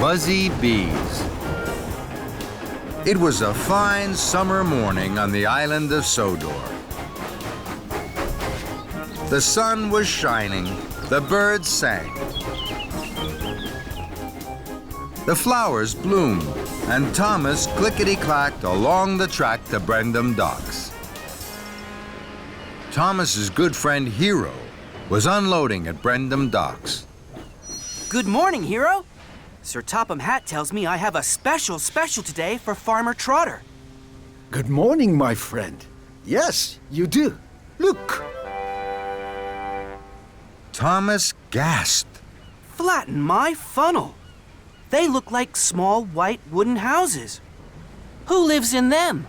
Buzzy Bees. It was a fine summer morning on the island of Sodor. The sun was shining, the birds sang. The flowers bloomed, and Thomas clickety-clacked along the track to Brendam Docks. Thomas's good friend Hiro was unloading at Brendam Docks. Good morning, Hiro. Sir Topham Hatt tells me I have a special today for Farmer Trotter. Good morning, my friend. Yes, you do. Look. Thomas gasped. Flatten my funnel. They look like small white wooden houses. Who lives in them?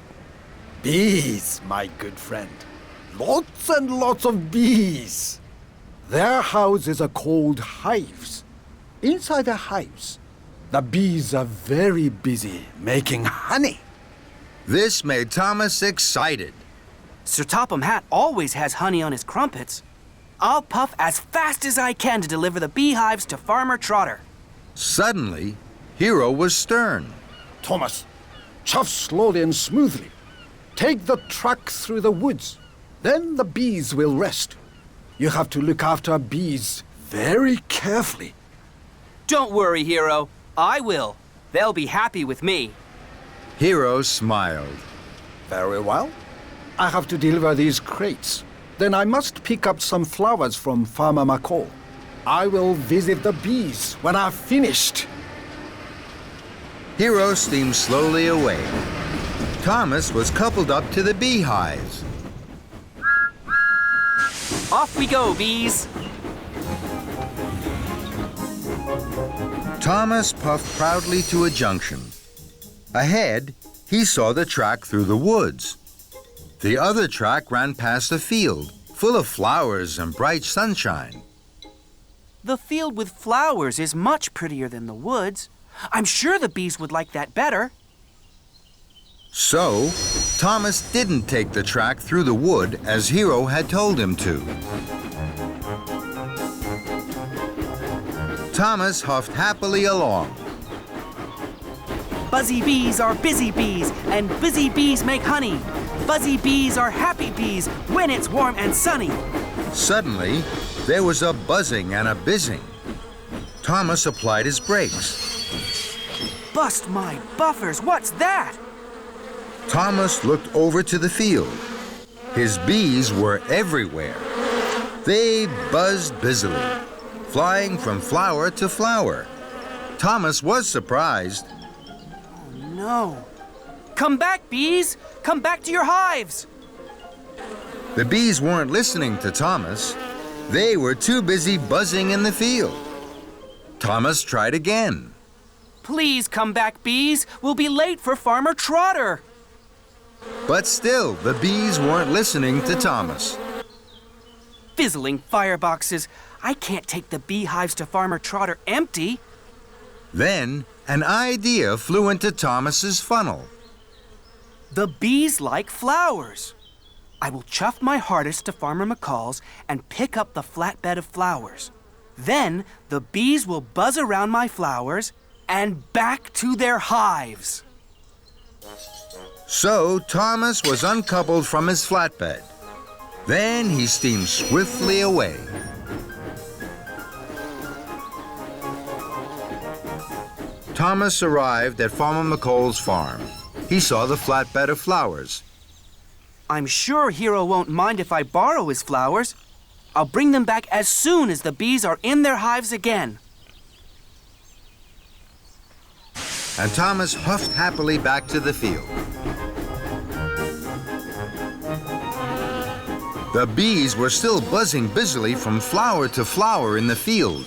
Bees, my good friend. Lots and lots of bees. Their houses are called hives. Inside the hives, the bees are very busy making honey. This made Thomas excited. Sir Topham Hatt always has honey on his crumpets. I'll puff as fast as I can to deliver the beehives to Farmer Trotter. Suddenly, Hiro was stern. Thomas, chuff slowly and smoothly. Take the truck through the woods. Then the bees will rest. You have to look after bees very carefully. Don't worry, Hiro. I will. They'll be happy with me. Hiro smiled. Very well. I have to deliver these crates. Then I must pick up some flowers from Farmer McCall. I will visit the bees when I've finished. Hiro steamed slowly away. Thomas was coupled up to the beehives. Off we go, bees. Thomas puffed proudly to a junction. Ahead, he saw the track through the woods. The other track ran past a field full of flowers and bright sunshine. The field with flowers is much prettier than the woods. I'm sure the bees would like that better. So, Thomas didn't take the track through the wood as Hiro had told him to. Thomas huffed happily along. Buzzy bees are busy bees, and busy bees make honey. Buzzy bees are happy bees when it's warm and sunny. Suddenly, there was a buzzing and a bizzing. Thomas applied his brakes. Bust my buffers, what's that? Thomas looked over to the field. His bees were everywhere. They buzzed busily, flying from flower to flower. Thomas was surprised. Oh, no. Come back, bees! Come back to your hives! The bees weren't listening to Thomas. They were too busy buzzing in the field. Thomas tried again. Please come back, bees. We'll be late for Farmer Trotter. But still, the bees weren't listening to Thomas. Fizzling fireboxes. I can't take the beehives to Farmer Trotter empty. Then, an idea flew into Thomas's funnel. The bees like flowers. I will chuff my hardest to Farmer McCall's and pick up the flatbed of flowers. Then, the bees will buzz around my flowers and back to their hives. So, Thomas was uncoupled from his flatbed. Then he steamed swiftly away. Thomas arrived at Farmer McCall's farm. He saw the flatbed of flowers. I'm sure Hiro won't mind if I borrow his flowers. I'll bring them back as soon as the bees are in their hives again. And Thomas huffed happily back to the field. The bees were still buzzing busily from flower to flower in the field.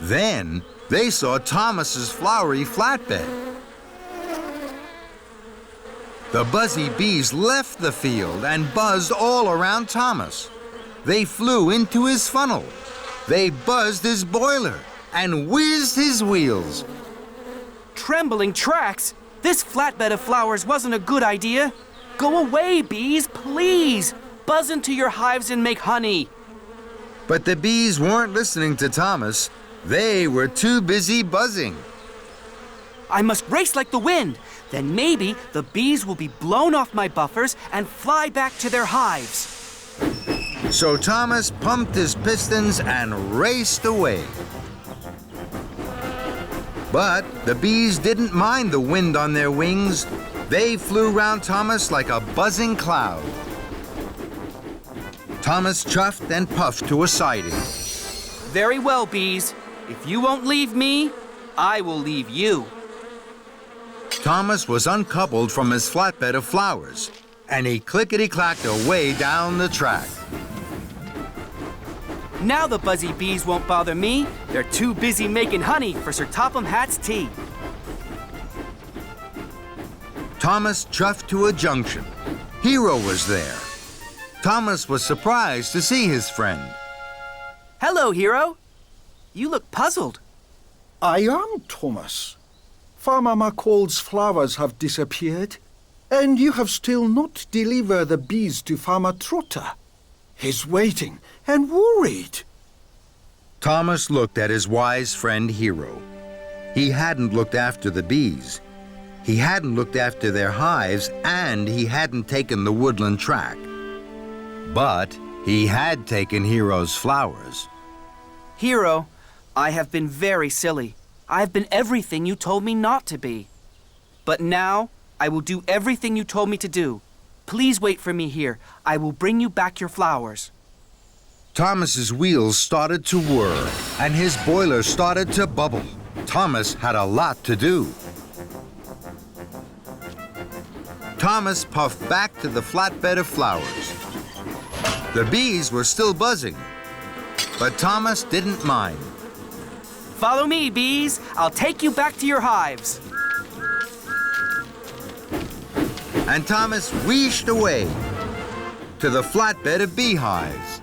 Then they saw Thomas's flowery flatbed. The buzzy bees left the field and buzzed all around Thomas. They flew into his funnel. They buzzed his boiler and whizzed his wheels. Trembling tracks! This flatbed of flowers wasn't a good idea. Go away, bees, please! Buzz into your hives and make honey. But the bees weren't listening to Thomas. They were too busy buzzing. I must race like the wind. Then maybe the bees will be blown off my buffers and fly back to their hives. So Thomas pumped his pistons and raced away. But the bees didn't mind the wind on their wings. They flew round Thomas like a buzzing cloud. Thomas chuffed and puffed to a siding. Very well, bees. If you won't leave me, I will leave you. Thomas was uncoupled from his flatbed of flowers, and he clickety-clacked away down the track. Now the Buzzy Bees won't bother me. They're too busy making honey for Sir Topham Hatt's tea. Thomas chuffed to a junction. Hiro was there. Thomas was surprised to see his friend. Hello, Hiro. You look puzzled. I am Thomas. Farmer McCall's flowers have disappeared, and you have still not delivered the bees to Farmer Trotter. He's waiting and worried. Thomas looked at his wise friend Hiro. He hadn't looked after the bees. He hadn't looked after their hives, and he hadn't taken the woodland track. But he had taken Hiro's flowers. Hiro, I have been very silly. I have been everything you told me not to be. But now, I will do everything you told me to do. Please wait for me here. I will bring you back your flowers. Thomas's wheels started to whir, and his boiler started to bubble. Thomas had a lot to do. Thomas puffed back to the flatbed of flowers. The bees were still buzzing, but Thomas didn't mind. Follow me, bees. I'll take you back to your hives. And Thomas wheeshed away to the flatbed of beehives.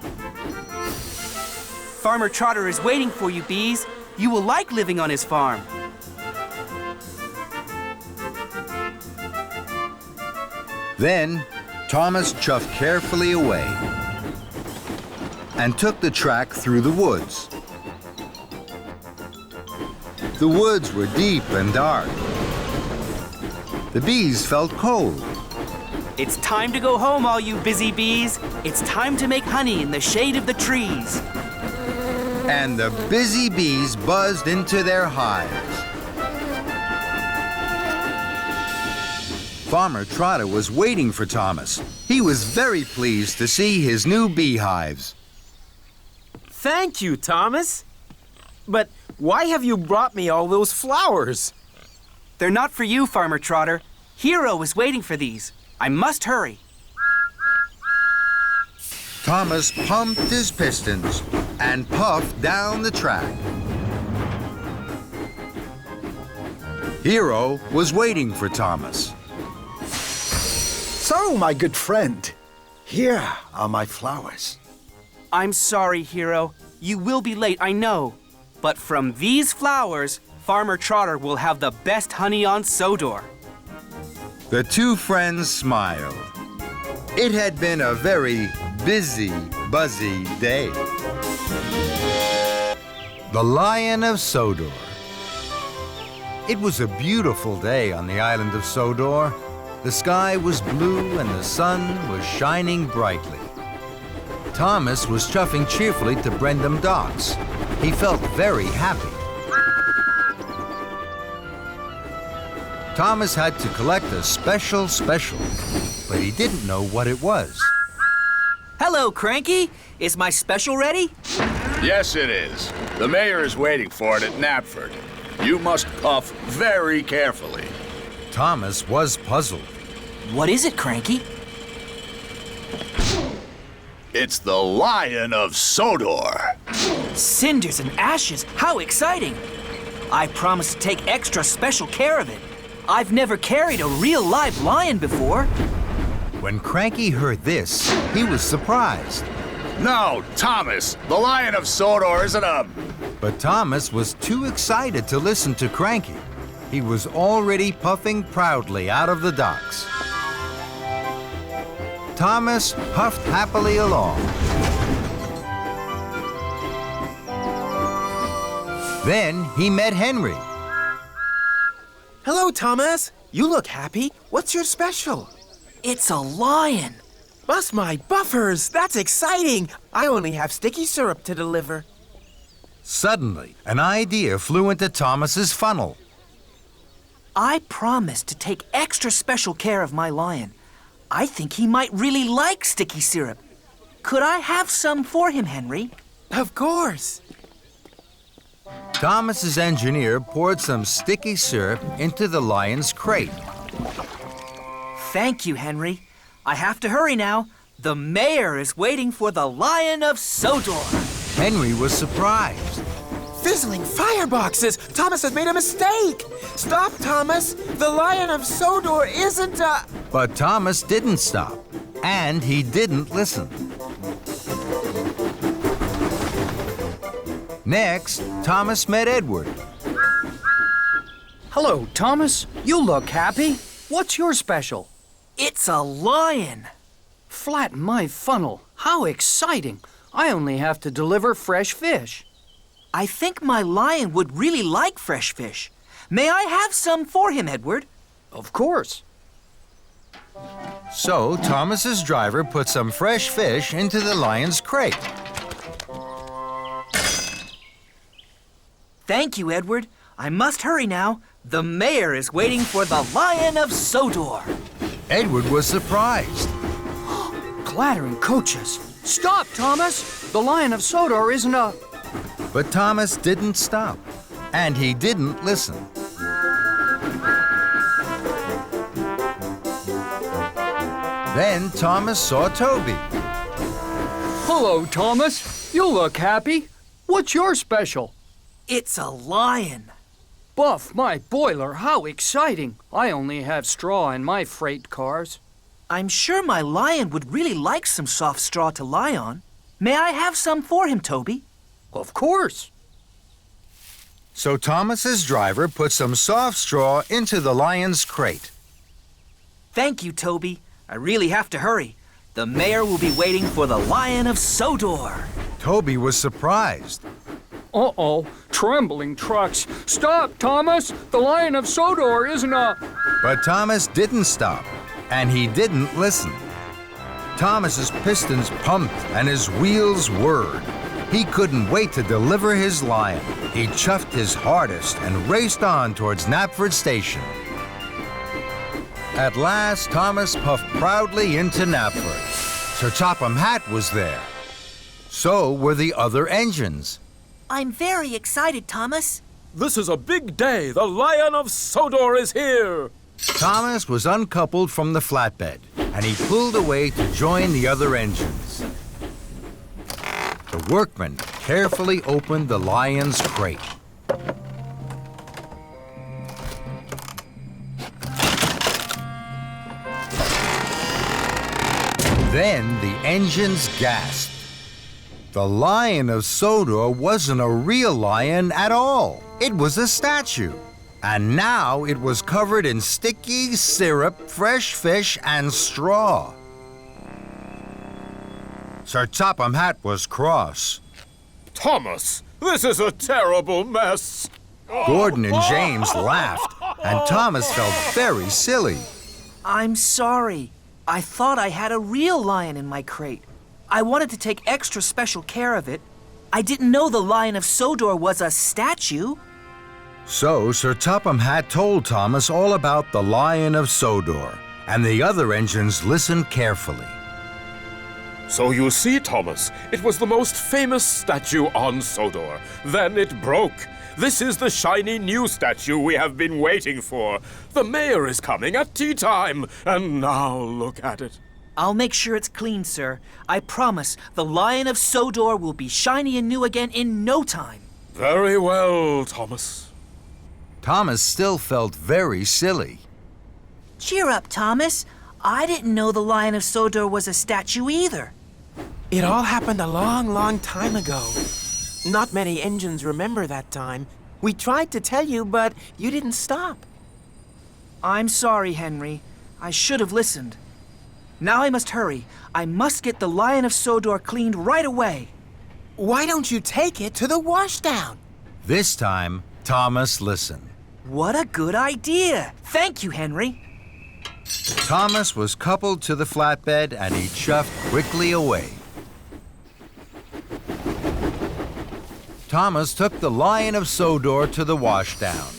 Farmer Trotter is waiting for you, bees. You will like living on his farm. Then Thomas chuffed carefully away and took the track through the woods. The woods were deep and dark. The bees felt cold. It's time to go home, all you busy bees. It's time to make honey in the shade of the trees. And the busy bees buzzed into their hives. Farmer Trotter was waiting for Thomas. He was very pleased to see his new beehives. Thank you, Thomas. But why have you brought me all those flowers? They're not for you, Farmer Trotter. Hiro is waiting for these. I must hurry. Thomas pumped his pistons and puffed down the track. Hiro was waiting for Thomas. So, my good friend, here are my flowers. I'm sorry, Hiro. You will be late, I know. But from these flowers, Farmer Trotter will have the best honey on Sodor. The two friends smiled. It had been a very busy, buzzy day. The Lion of Sodor. It was a beautiful day on the island of Sodor. The sky was blue and the sun was shining brightly. Thomas was chuffing cheerfully to Brendam Docks. He felt very happy. Thomas had to collect a special, but he didn't know what it was. Hello, Cranky. Is my special ready? Yes, it is. The mayor is waiting for it at Knapford. You must puff very carefully. Thomas was puzzled. What is it, Cranky? It's the Lion of Sodor. Cinders and ashes. How exciting! I promised to take extra special care of it. I've never carried a real live lion before. When Cranky heard this, he was surprised. No, Thomas, the Lion of Sodor isn't a... But Thomas was too excited to listen to Cranky. He was already puffing proudly out of the docks. Thomas puffed happily along. Then he met Henry. Hello, Thomas. You look happy. What's your special? It's a lion. Bust my buffers. That's exciting. I only have sticky syrup to deliver. Suddenly, an idea flew into Thomas's funnel. I promised to take extra special care of my lion. I think he might really like sticky syrup. Could I have some for him, Henry? Of course. Thomas's engineer poured some sticky syrup into the lion's crate. Thank you, Henry. I have to hurry now. The mayor is waiting for the Lion of Sodor. Henry was surprised. Fizzling fireboxes! Thomas has made a mistake! Stop, Thomas! The Lion of Sodor isn't a... But Thomas didn't stop, and he didn't listen. Next, Thomas met Edward. Hello, Thomas. You look happy. What's your special? It's a lion. Flatten my funnel. How exciting. I only have to deliver fresh fish. I think my lion would really like fresh fish. May I have some for him, Edward? Of course. So Thomas's driver put some fresh fish into the lion's crate. Thank you, Edward. I must hurry now. The mayor is waiting for the Lion of Sodor. Edward was surprised. Clattering coaches. Stop, Thomas. The Lion of Sodor isn't a... But Thomas didn't stop, and he didn't listen. Then Thomas saw Toby. Hello, Thomas. You look happy. What's your special? It's a lion. Buff my boiler. How exciting. I only have straw in my freight cars. I'm sure my lion would really like some soft straw to lie on. May I have some for him, Toby? Of course. So Thomas's driver put some soft straw into the lion's crate. Thank you, Toby. I really have to hurry. The mayor will be waiting for the Lion of Sodor. Toby was surprised. Uh-oh. Trembling trucks. Stop, Thomas. The Lion of Sodor isn't a... But Thomas didn't stop, and he didn't listen. Thomas's pistons pumped and his wheels whirred. He couldn't wait to deliver his lion. He chuffed his hardest and raced on towards Knapford Station. At last, Thomas puffed proudly into Knapford. Sir Topham Hatt was there. So were the other engines. I'm very excited, Thomas. This is a big day. The Lion of Sodor is here. Thomas was uncoupled from the flatbed, and he pulled away to join the other engines. The workmen carefully opened the lion's crate. Then the engines gasped. The Lion of Sodor wasn't a real lion at all. It was a statue. And now it was covered in sticky syrup, fresh fish, and straw. Sir Topham Hatt was cross. Thomas, this is a terrible mess. Gordon and James laughed, and Thomas felt very silly. I'm sorry. I thought I had a real lion in my crate. I wanted to take extra special care of it. I didn't know the Lion of Sodor was a statue. So Sir Topham Hatt told Thomas all about the Lion of Sodor, and the other engines listened carefully. So you see, Thomas, it was the most famous statue on Sodor. Then it broke. This is the shiny new statue we have been waiting for. The mayor is coming at tea time, and now look at it. I'll make sure it's clean, sir. I promise the Lion of Sodor will be shiny and new again in no time. Very well, Thomas. Thomas still felt very silly. Cheer up, Thomas. I didn't know the Lion of Sodor was a statue either. It all happened a long, long time ago. Not many engines remember that time. We tried to tell you, but you didn't stop. I'm sorry, Henry. I should have listened. Now I must hurry. I must get the Lion of Sodor cleaned right away. Why don't you take it to the washdown? This time, Thomas listened. What a good idea! Thank you, Henry. Thomas was coupled to the flatbed and he chuffed quickly away. Thomas took the Lion of Sodor to the washdown.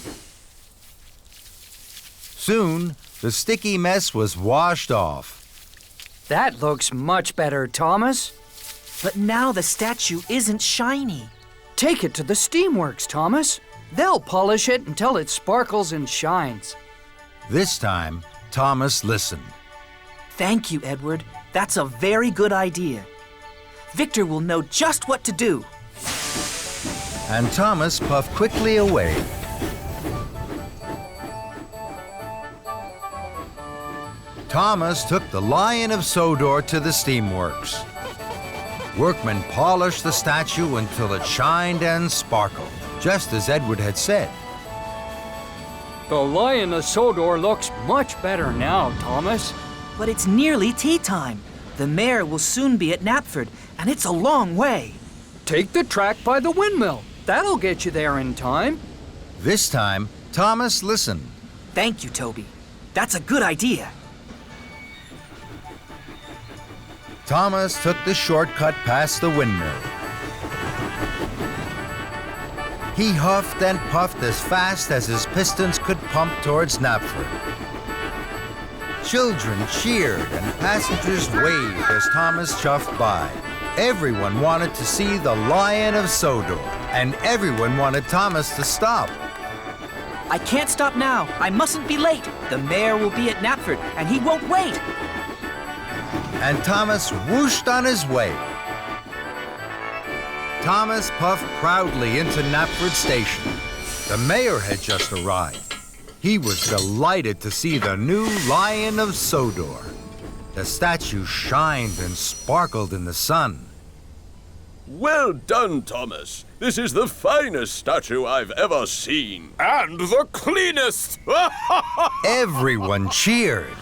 Soon, the sticky mess was washed off. That looks much better, Thomas. But now the statue isn't shiny. Take it to the steamworks, Thomas. They'll polish it until it sparkles and shines. This time, Thomas listened. Thank you, Edward. That's a very good idea. Victor will know just what to do. And Thomas puffed quickly away. Thomas took the Lion of Sodor to the steamworks. Workmen polished the statue until it shined and sparkled, just as Edward had said. The Lion of Sodor looks much better now, Thomas. But it's nearly tea time. The mayor will soon be at Knapford, and it's a long way. Take the track by the windmill. That'll get you there in time. This time, Thomas listened. Thank you, Toby. That's a good idea. Thomas took the shortcut past the windmill. He huffed and puffed as fast as his pistons could pump towards Knapford. Children cheered and passengers waved as Thomas chuffed by. Everyone wanted to see the Lion of Sodor, and everyone wanted Thomas to stop. I can't stop now. I mustn't be late. The mayor will be at Knapford, and he won't wait. And Thomas whooshed on his way. Thomas puffed proudly into Knapford Station. The mayor had just arrived. He was delighted to see the new Lion of Sodor. The statue shined and sparkled in the sun. Well done, Thomas. This is the finest statue I've ever seen. And the cleanest! Everyone cheered.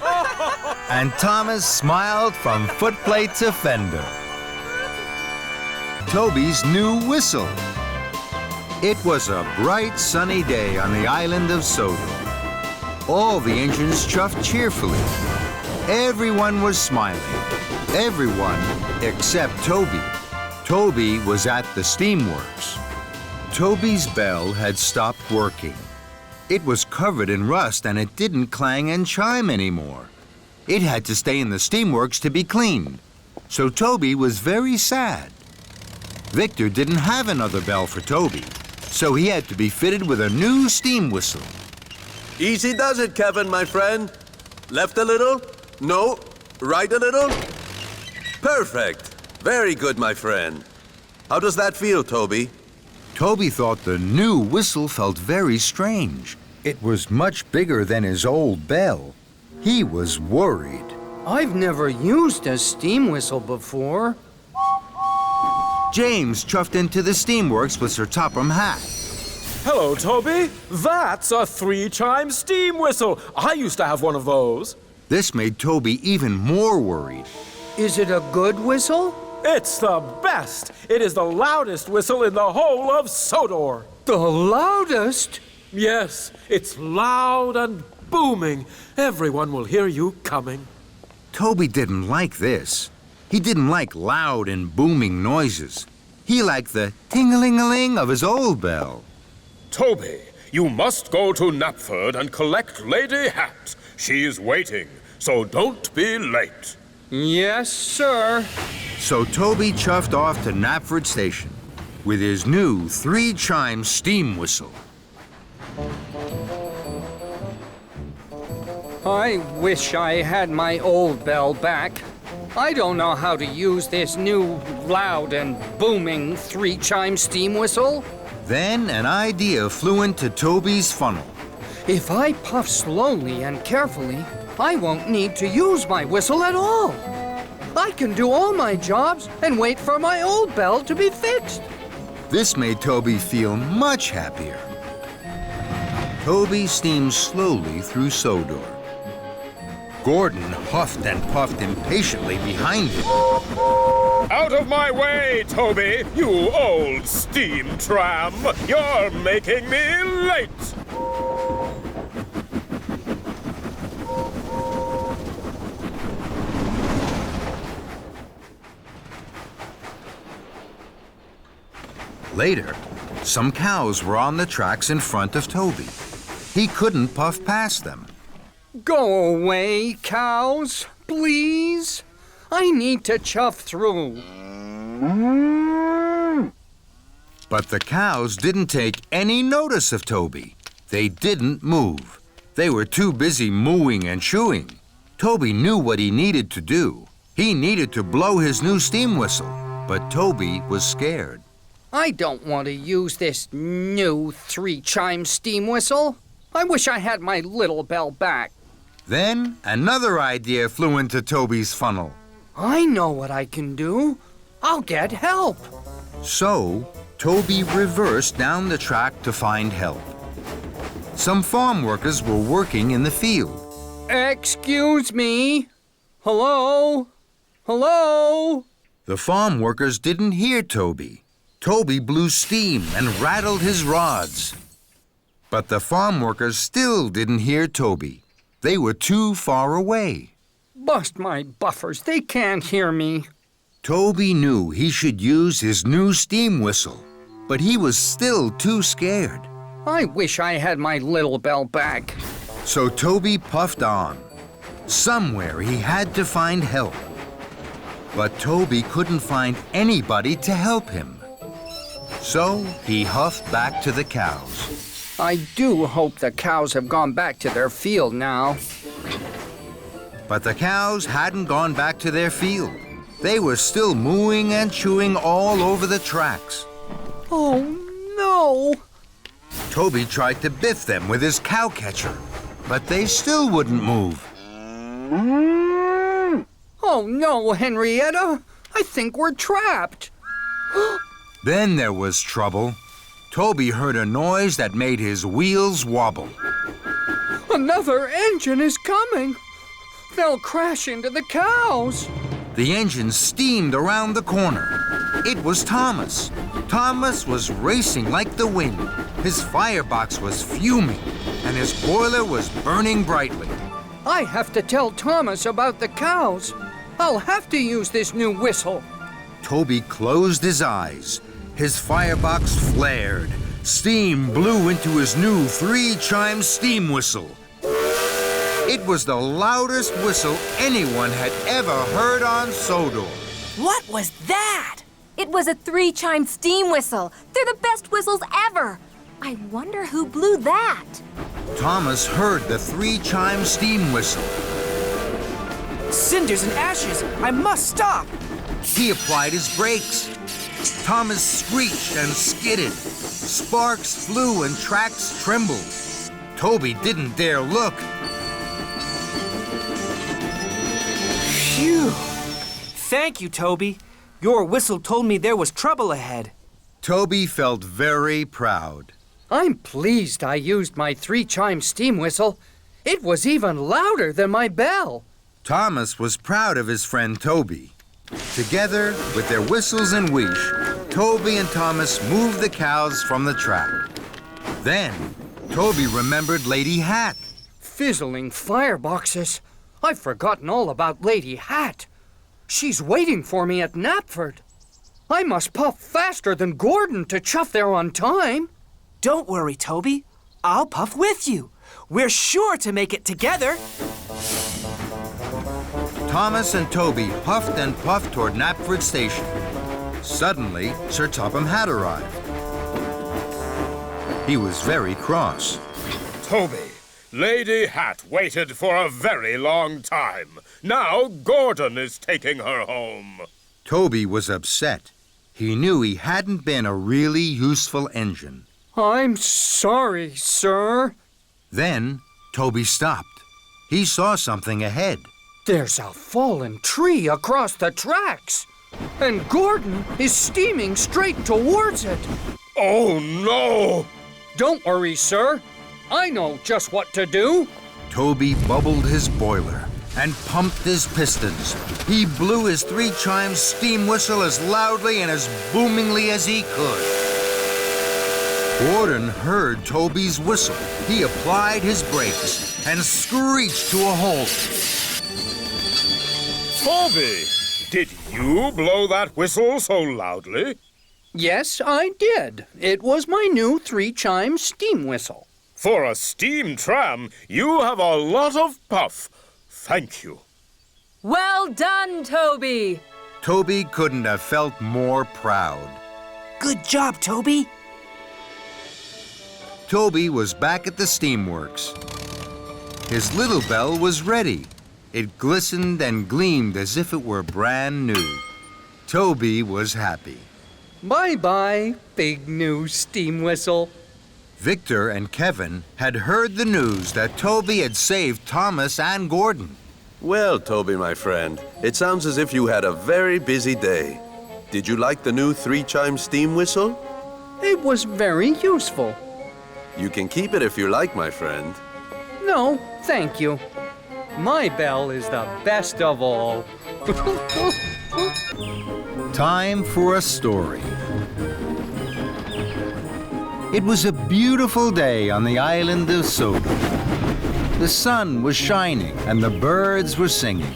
And Thomas smiled from footplate to fender. Toby's new whistle. It was a bright, sunny day on the island of Sodor. All the engines chuffed cheerfully. Everyone was smiling. Everyone except Toby. Toby was at the steamworks. Toby's bell had stopped working. It was covered in rust and it didn't clang and chime anymore. It had to stay in the steamworks to be cleaned. So Toby was very sad. Victor didn't have another bell for Toby, so he had to be fitted with a new steam whistle. Easy does it, Kevin, my friend. Left a little? No. Right a little? Perfect. Very good, my friend. How does that feel, Toby? Toby thought the new whistle felt very strange. It was much bigger than his old bell. He was worried. I've never used a steam whistle before. James chuffed into the steamworks with Sir Topham Hatt. Hello, Toby. That's a 3-chime steam whistle. I used to have one of those. This made Toby even more worried. Is it a good whistle? It's the best. It is the loudest whistle in the whole of Sodor. The loudest? Yes, it's loud and booming. Everyone will hear you coming. Toby didn't like this. He didn't like loud and booming noises. He liked the ting-a-ling-a-ling of his old bell. Toby, you must go to Knapford and collect Lady Hatt. She's waiting, so don't be late. Yes, sir. So Toby chuffed off to Knapford Station with his new 3-chime steam whistle. I wish I had my old bell back. I don't know how to use this new loud and booming 3-chime steam whistle. Then an idea flew into Toby's funnel. If I puff slowly and carefully, I won't need to use my whistle at all. I can do all my jobs and wait for my old bell to be fixed. This made Toby feel much happier. Toby steamed slowly through Sodor. Gordon huffed and puffed impatiently behind him. Out of my way, Toby, you old steam tram! You're making me late! Later, some cows were on the tracks in front of Toby. He couldn't puff past them. Go away, cows, please. I need to chuff through. But the cows didn't take any notice of Toby. They didn't move. They were too busy mooing and chewing. Toby knew what he needed to do. He needed to blow his new steam whistle, but Toby was scared. I don't want to use this new 3-chime steam whistle. I wish I had my little bell back. Then another idea flew into Toby's funnel. I know what I can do. I'll get help. So, Toby reversed down the track to find help. Some farm workers were working in the field. Excuse me. Hello? Hello? The farm workers didn't hear Toby. Toby blew steam and rattled his rods. But the farm workers still didn't hear Toby. They were too far away. Bust my buffers. They can't hear me. Toby knew he should use his new steam whistle, but he was still too scared. I wish I had my little bell back. So Toby puffed on. Somewhere he had to find help. But Toby couldn't find anybody to help him. So he huffed back to the cows. I do hope the cows have gone back to their field now. But the cows hadn't gone back to their field. They were still mooing and chewing all over the tracks. Oh, no! Toby tried to biff them with his cow catcher, but they still wouldn't move. Oh, no, Henrietta! I think we're trapped. Then there was trouble. Toby heard a noise that made his wheels wobble. Another engine is coming. They'll crash into the cows. The engine steamed around the corner. It was Thomas. Thomas was racing like the wind. His firebox was fuming, and his boiler was burning brightly. I have to tell Thomas about the cows. I'll have to use this new whistle. Toby closed his eyes. His firebox flared. Steam blew into his new 3-chime steam whistle. It was the loudest whistle anyone had ever heard on Sodor. What was that? It was a 3-chime steam whistle. They're the best whistles ever. I wonder who blew that. Thomas heard the 3-chime steam whistle. Cinders and ashes! I must stop! He applied his brakes. Thomas screeched and skidded. Sparks flew and tracks trembled. Toby didn't dare look. Phew! Thank you, Toby. Your whistle told me there was trouble ahead. Toby felt very proud. I'm pleased I used my 3-chime steam whistle. It was even louder than my bell. Thomas was proud of his friend Toby. Together, with their whistles and wish, Toby and Thomas moved the cows from the track. Then, Toby remembered Lady Hatt. Fizzling fireboxes. I've forgotten all about Lady Hatt. She's waiting for me at Knapford. I must puff faster than Gordon to chuff there on time. Don't worry, Toby. I'll puff with you. We're sure to make it together. Thomas and Toby huffed and puffed toward Knapford Station. Suddenly, Sir Topham had arrived. He was very cross. Toby, Lady Hatt waited for a very long time. Now Gordon is taking her home. Toby was upset. He knew he hadn't been a really useful engine. I'm sorry, sir. Then, Toby stopped. He saw something ahead. There's a fallen tree across the tracks. And Gordon is steaming straight towards it. Oh, no! Don't worry, sir. I know just what to do. Toby bubbled his boiler and pumped his pistons. He blew his 3-chime steam whistle as loudly and as boomingly as he could. Gordon heard Toby's whistle. He applied his brakes and screeched to a halt. Toby, did you blow that whistle so loudly? Yes, I did. It was my new 3-chime steam whistle. For a steam tram, you have a lot of puff. Thank you. Well done, Toby. Toby couldn't have felt more proud. Good job, Toby. Toby was back at the steamworks. His little bell was ready. It glistened and gleamed as if it were brand new. Toby was happy. Bye-bye, big new steam whistle. Victor and Kevin had heard the news that Toby had saved Thomas and Gordon. Well, Toby, my friend, it sounds as if you had a very busy day. Did you like the new 3-chime steam whistle? It was very useful. You can keep it if you like, my friend. No, thank you. My bell is the best of all. Time for a story. It was a beautiful day on the island of Sodor. The sun was shining and the birds were singing.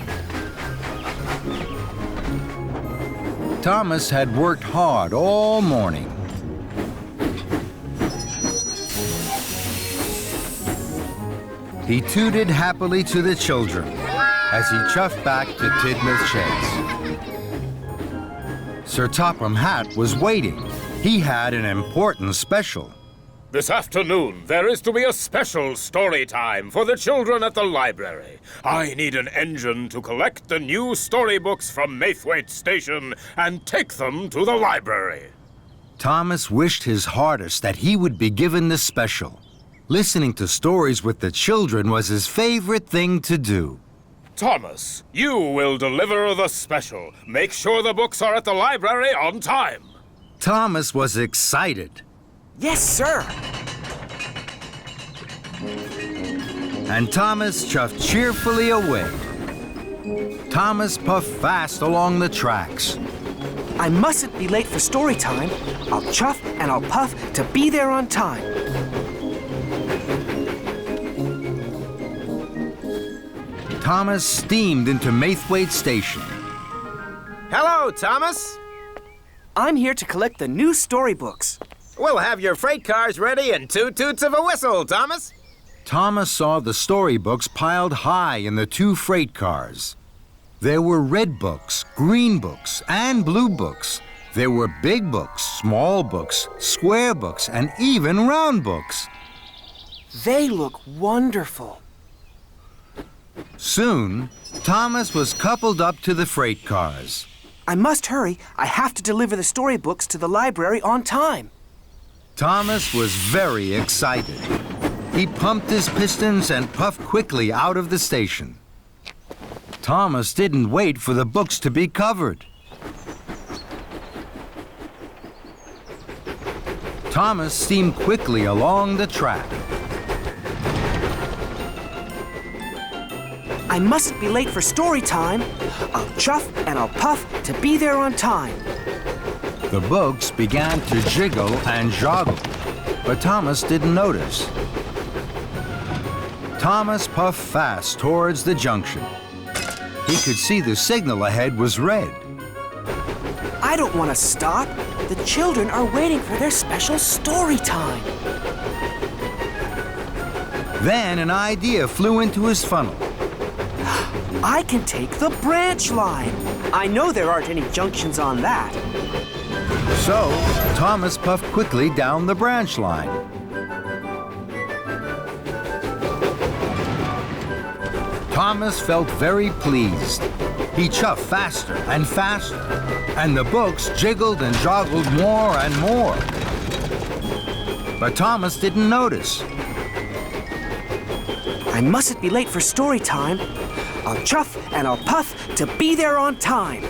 Thomas had worked hard all morning. He tooted happily to the children as he chuffed back to Tidmouth Sheds. Sir Topham Hatt was waiting. He had an important special. This afternoon, there is to be a special story time for the children at the library. I need an engine to collect the new storybooks from Maithwaite Station and take them to the library. Thomas wished his hardest that he would be given the special. Listening to stories with the children was his favorite thing to do. Thomas, you will deliver the special. Make sure the books are at the library on time. Thomas was excited. Yes, sir. And Thomas chuffed cheerfully away. Thomas puffed fast along the tracks. I mustn't be late for story time. I'll chuff and I'll puff to be there on time. Thomas steamed into Maithwaite Station. Hello, Thomas. I'm here to collect the new storybooks. We'll have your freight cars ready in 2 toots of a whistle, Thomas. Thomas saw the storybooks piled high in the 2 freight cars. There were red books, green books, and blue books. There were big books, small books, square books, and even round books. They look wonderful. Soon, Thomas was coupled up to the freight cars. I must hurry. I have to deliver the storybooks to the library on time. Thomas was very excited. He pumped his pistons and puffed quickly out of the station. Thomas didn't wait for the books to be covered. Thomas steamed quickly along the track. I mustn't be late for story time. I'll chuff and I'll puff to be there on time. The books began to jiggle and joggle, but Thomas didn't notice. Thomas puffed fast towards the junction. He could see the signal ahead was red. I don't want to stop. The children are waiting for their special story time. Then an idea flew into his funnel. I can take the branch line. I know there aren't any junctions on that. So, Thomas puffed quickly down the branch line. Thomas felt very pleased. He chuffed faster and faster, and the books jiggled and joggled more and more. But Thomas didn't notice. I mustn't be late for story time. I'll chuff and I'll puff to be there on time.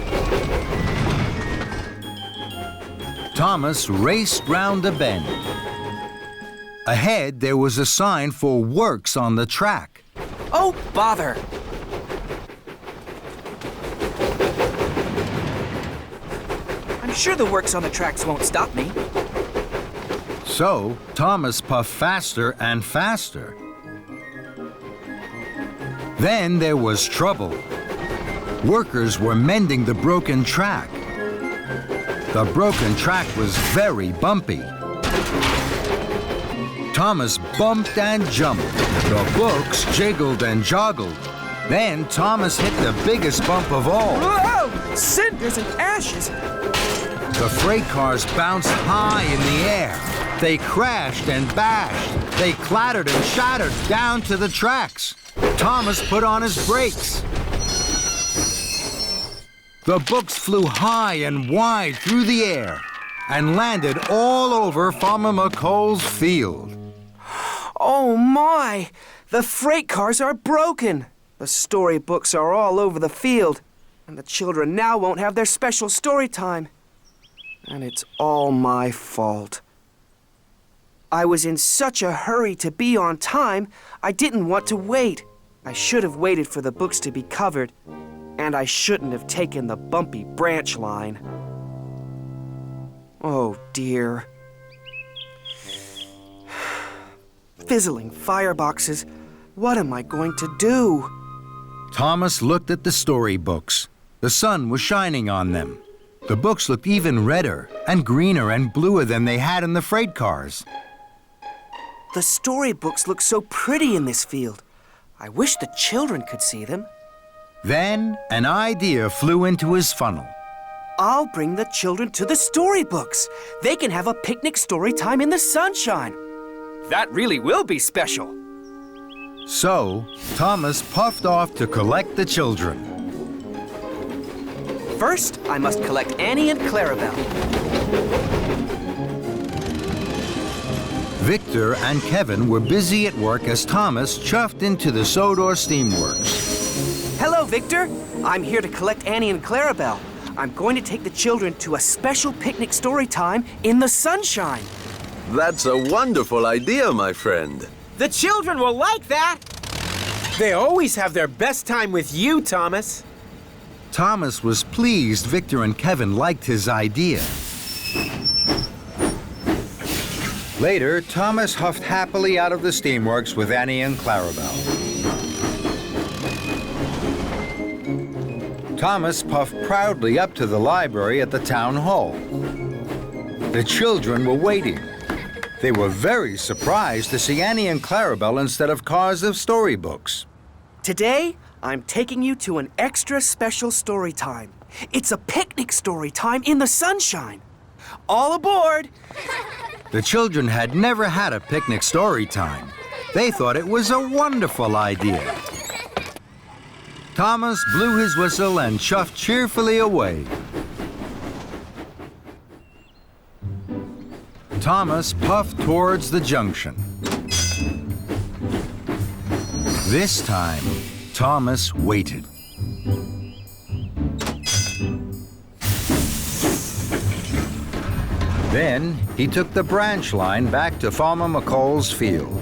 Thomas raced round a bend. Ahead, there was a sign for works on the track. Oh, bother! I'm sure the works on the tracks won't stop me. So, Thomas puffed faster and faster. Then there was trouble. Workers were mending the broken track. The broken track was very bumpy. Thomas bumped and jumped. The books jiggled and joggled. Then Thomas hit the biggest bump of all. Whoa! Cinders and ashes! The freight cars bounced high in the air. They crashed and bashed. They clattered and shattered down to the tracks. Thomas put on his brakes. The books flew high and wide through the air and landed all over Farmer McColl's field. Oh my! The freight cars are broken. The storybooks are all over the field, and the children now won't have their special story time. And it's all my fault. I was in such a hurry to be on time, I didn't want to wait. I should have waited for the books to be covered, and I shouldn't have taken the bumpy branch line. Oh dear. Fizzling fireboxes. What am I going to do? Thomas looked at the storybooks. The sun was shining on them. The books looked even redder and greener and bluer than they had in the freight cars. The storybooks look so pretty in this field. I wish the children could see them. Then an idea flew into his funnel. I'll bring the children to the storybooks. They can have a picnic story time in the sunshine. That really will be special. So, Thomas puffed off to collect the children. First, I must collect Annie and Clarabelle. Victor and Kevin were busy at work as Thomas chuffed into the Sodor steamworks. Hello, Victor. I'm here to collect Annie and Clarabelle. I'm going to take the children to a special picnic story time in the sunshine. That's a wonderful idea, my friend. The children will like that. They always have their best time with you, Thomas. Thomas was pleased Victor and Kevin liked his idea. Later, Thomas huffed happily out of the steamworks with Annie and Clarabelle. Thomas puffed proudly up to the library at the town hall. The children were waiting. They were very surprised to see Annie and Clarabelle instead of cars of storybooks. Today, I'm taking you to an extra special story time. It's a picnic story time in the sunshine. All aboard! The children had never had a picnic story time. They thought it was a wonderful idea. Thomas blew his whistle and chuffed cheerfully away. Thomas puffed towards the junction. This time, Thomas waited. Then he took the branch line back to Farmer McColl's field.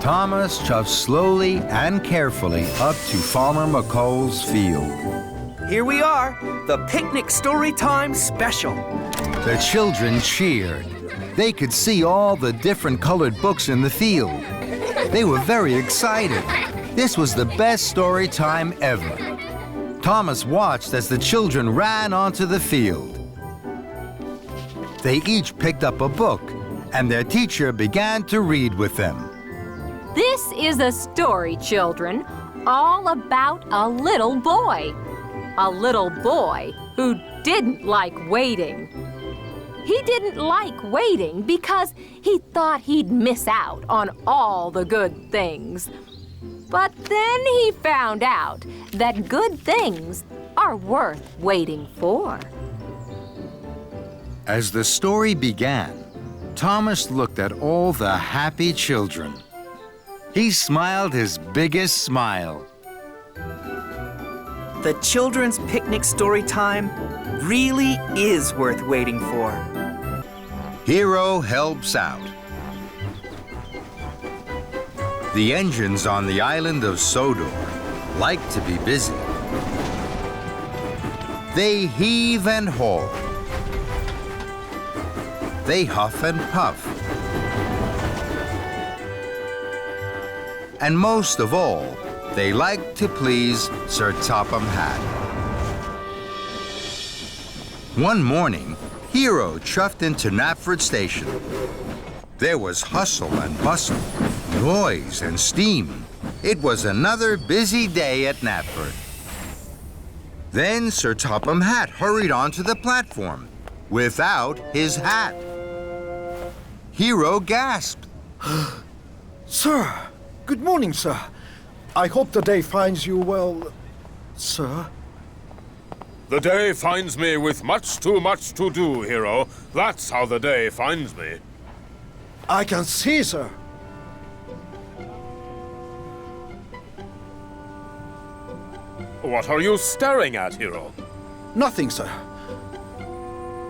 Thomas chuffed slowly and carefully up to Farmer McColl's field. Here we are, the picnic story time special. The children cheered. They could see all the different colored books in the field. They were very excited. This was the best story time ever. Thomas watched as the children ran onto the field. They each picked up a book, and their teacher began to read with them. This is a story, children, all about a little boy. A little boy who didn't like waiting. He didn't like waiting because he thought he'd miss out on all the good things. But then he found out that good things are worth waiting for. As the story began, Thomas looked at all the happy children. He smiled his biggest smile. The children's picnic story time really is worth waiting for. Hiro Helps Out. The engines on the island of Sodor like to be busy. They heave and haul. They huff and puff. and most of all, they liked to please Sir Topham Hatt. One morning, Hiro chuffed into Knapford Station. There was hustle and bustle, noise and steam. It was another busy day at Knapford. Then Sir Topham Hatt hurried onto the platform without his hat. Hiro gasped. Sir, good morning, sir. I hope the day finds you well, sir. The day finds me with much too much to do, Hiro. That's how the day finds me. I can see, sir. What are you staring at, Hiro? Nothing, sir.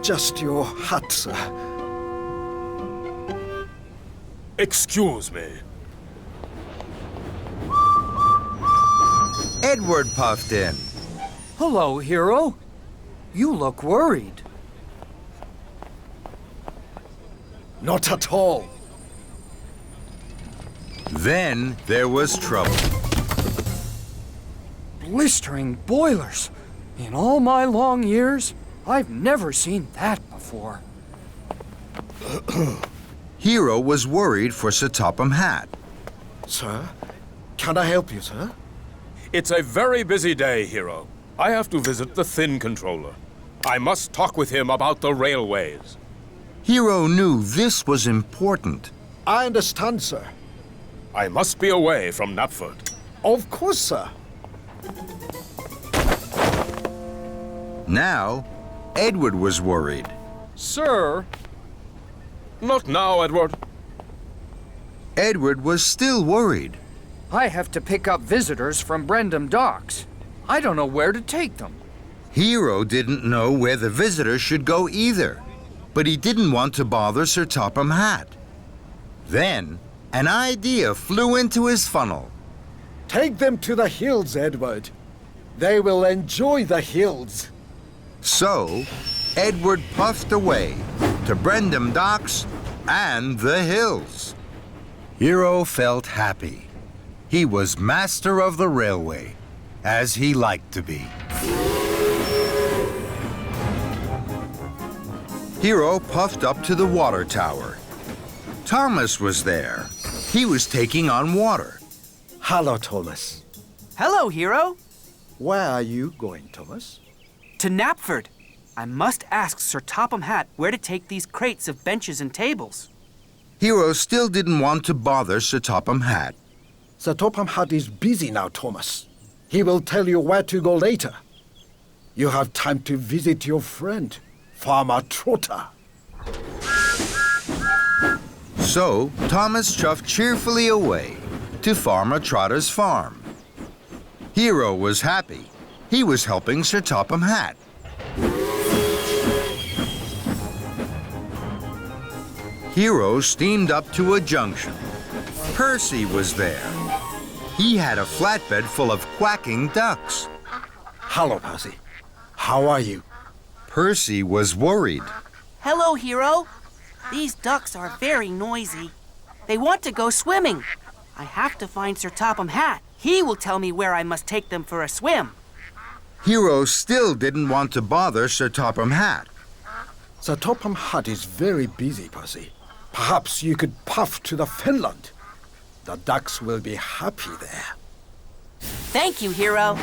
Just your hat, sir. Excuse me. Edward puffed in. Hello, Hiro. You look worried. Not at all. Then there was trouble. Blistering boilers. In all my long years, I've never seen that before. Hiro was worried for Sir Topham Hatt. Sir, can I help you, sir? It's a very busy day, Hiro. I have to visit the Thin Controller. I must talk with him about the railways. Hiro knew this was important. I understand, sir. I must be away from Knapford. Of course, sir. Now, Edward was worried. Sir? Not now, Edward. Edward was still worried. I have to pick up visitors from Brendam Docks. I don't know where to take them. Hiro didn't know where the visitors should go either, but he didn't want to bother Sir Topham Hatt. Then, an idea flew into his funnel. Take them to the hills, Edward. They will enjoy the hills. So, Edward puffed away to Brendam Docks and the hills. Hiro felt happy. He was master of the railway, as he liked to be. Hiro puffed up to the water tower. Thomas was there. He was taking on water. Hello, Thomas. Hello, Hiro. Where are you going, Thomas? To Knapford. I must ask Sir Topham Hatt where to take these crates of benches and tables. Hiro still didn't want to bother Sir Topham Hatt. Sir Topham Hatt is busy now, Thomas. He will tell you where to go later. You have time to visit your friend, Farmer Trotter. So, Thomas chuffed cheerfully away to Farmer Trotter's farm. Hiro was happy. He was helping Sir Topham Hatt. Hiro steamed up to a junction. Percy was there. He had a flatbed full of quacking ducks. Hello, Buzzy. How are you? Percy was worried. Hello, Hiro. These ducks are very noisy. They want to go swimming. I have to find Sir Topham Hatt. He will tell me where I must take them for a swim. Hiro still didn't want to bother Sir Topham Hatt. Sir Topham Hatt is very busy, Percy. Perhaps you could puff to the Finland. The ducks will be happy there. Thank you, Hiro.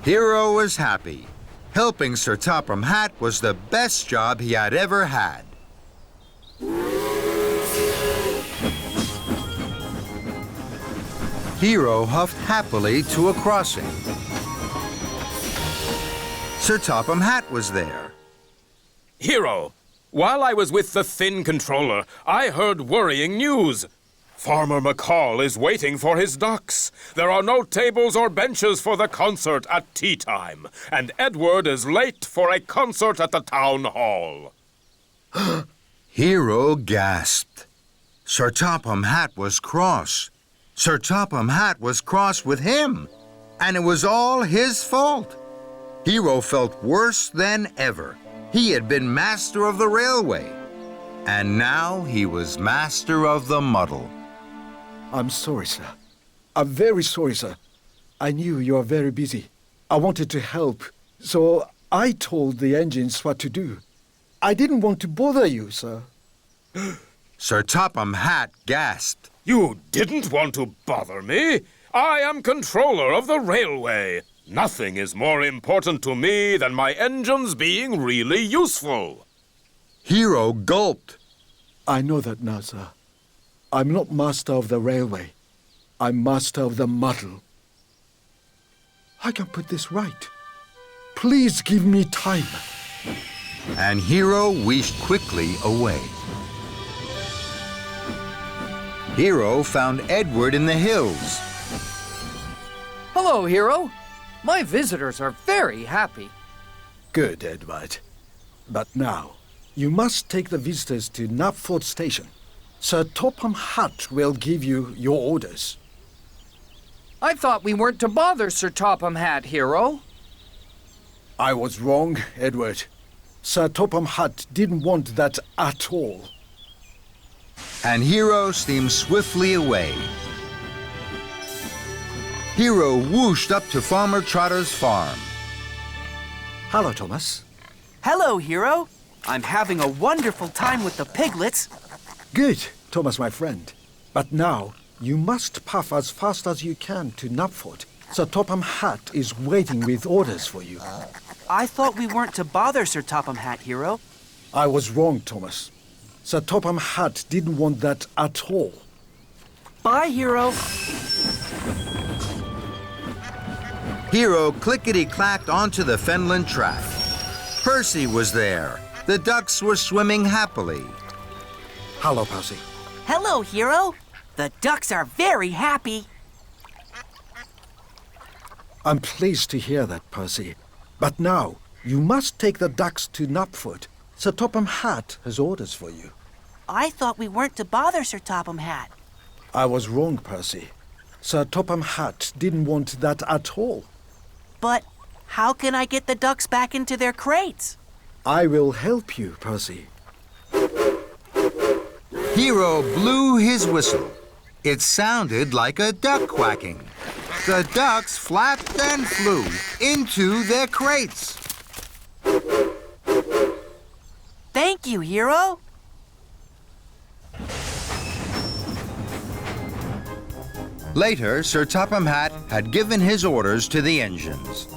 Hiro was happy. Helping Sir Topham Hatt was the best job he had ever had. Hiro huffed happily to a crossing. Sir Topham Hatt was there. Hiro, while I was with the Thin Controller, I heard worrying news. Farmer McCall is waiting for his ducks. There are no tables or benches for the concert at tea time, and Edward is late for a concert at the town hall. Hiro gasped. Sir Topham Hatt was cross. Sir Topham Hatt was cross with him, and it was all his fault. Hiro felt worse than ever. He had been master of the railway. And now he was master of the muddle. I'm sorry, sir. I'm very sorry, sir. I knew you are very busy. I wanted to help, so I told the engines what to do. I didn't want to bother you, sir. Sir Topham Hatt gasped. You didn't want to bother me. I am controller of the railway. Nothing is more important to me than my engines being really useful. Hiro gulped. I know that now, sir. I'm not master of the railway. I'm master of the muddle. I can put this right. Please give me time. And Hiro wheezed quickly away. Hiro found Edward in the hills. Hello, Hiro. My visitors are very happy. Good, Edward. But now, you must take the visitors to Knapford Station. Sir Topham Hatt will give you your orders. I thought we weren't to bother Sir Topham Hatt, Hiro. I was wrong, Edward. Sir Topham Hatt didn't want that at all. And Hiro steamed swiftly away. Hiro whooshed up to Farmer Trotter's farm. Hello, Thomas. Hello, Hiro. I'm having a wonderful time with the piglets. Good, Thomas, my friend. But now, you must puff as fast as you can to Knapford. Sir Topham Hatt is waiting with orders for you. I thought we weren't to bother Sir Topham Hatt, Hiro. I was wrong, Thomas. Sir Topham Hatt didn't want that at all. Bye, Hiro. Hiro clickety-clacked onto the Fenland track. Percy was there. The ducks were swimming happily. Hello, Percy. Hello, Hiro. The ducks are very happy. I'm pleased to hear that, Percy. But now, you must take the ducks to Knapford. Sir Topham Hatt has orders for you. I thought we weren't to bother Sir Topham Hatt. I was wrong, Percy. Sir Topham Hatt didn't want that at all. But how can I get the ducks back into their crates? I will help you, Percy. Hiro blew his whistle. It sounded like a duck quacking. The ducks flapped and flew into their crates. Thank you, Hiro. Later, Sir Topham Hatt had given his orders to the engines.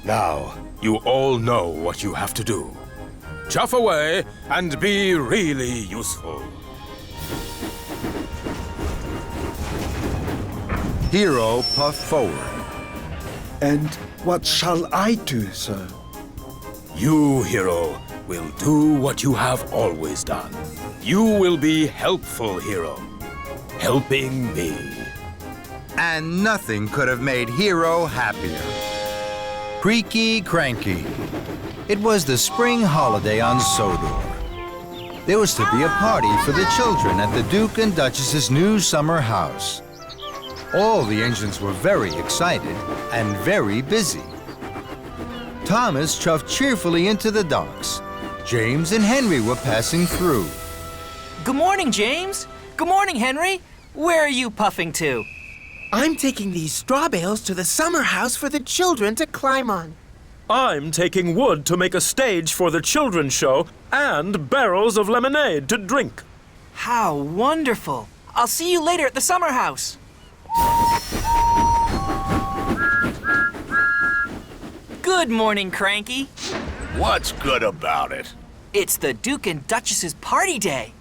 Now, you all know what you have to do. Chuff away and be really useful. Hiro puffed forward. And what shall I do, sir? You, Hiro, will do what you have always done. You will be helpful, Hiro. Helping me. And nothing could have made Hiro happier. Creaky Cranky. It was the spring holiday on Sodor. There was to be a party for the children at the Duke and Duchess's new summer house. All the engines were very excited and very busy. Thomas chuffed cheerfully into the docks. James and Henry were passing through. Good morning, James. Good morning, Henry. Where are you puffing to? I'm taking these straw bales to the summer house for the children to climb on. I'm taking wood to make a stage for the children's show and barrels of lemonade to drink. How wonderful. I'll see you later at the summer house. Good morning, Cranky. What's good about it? It's the Duke and Duchess's party day.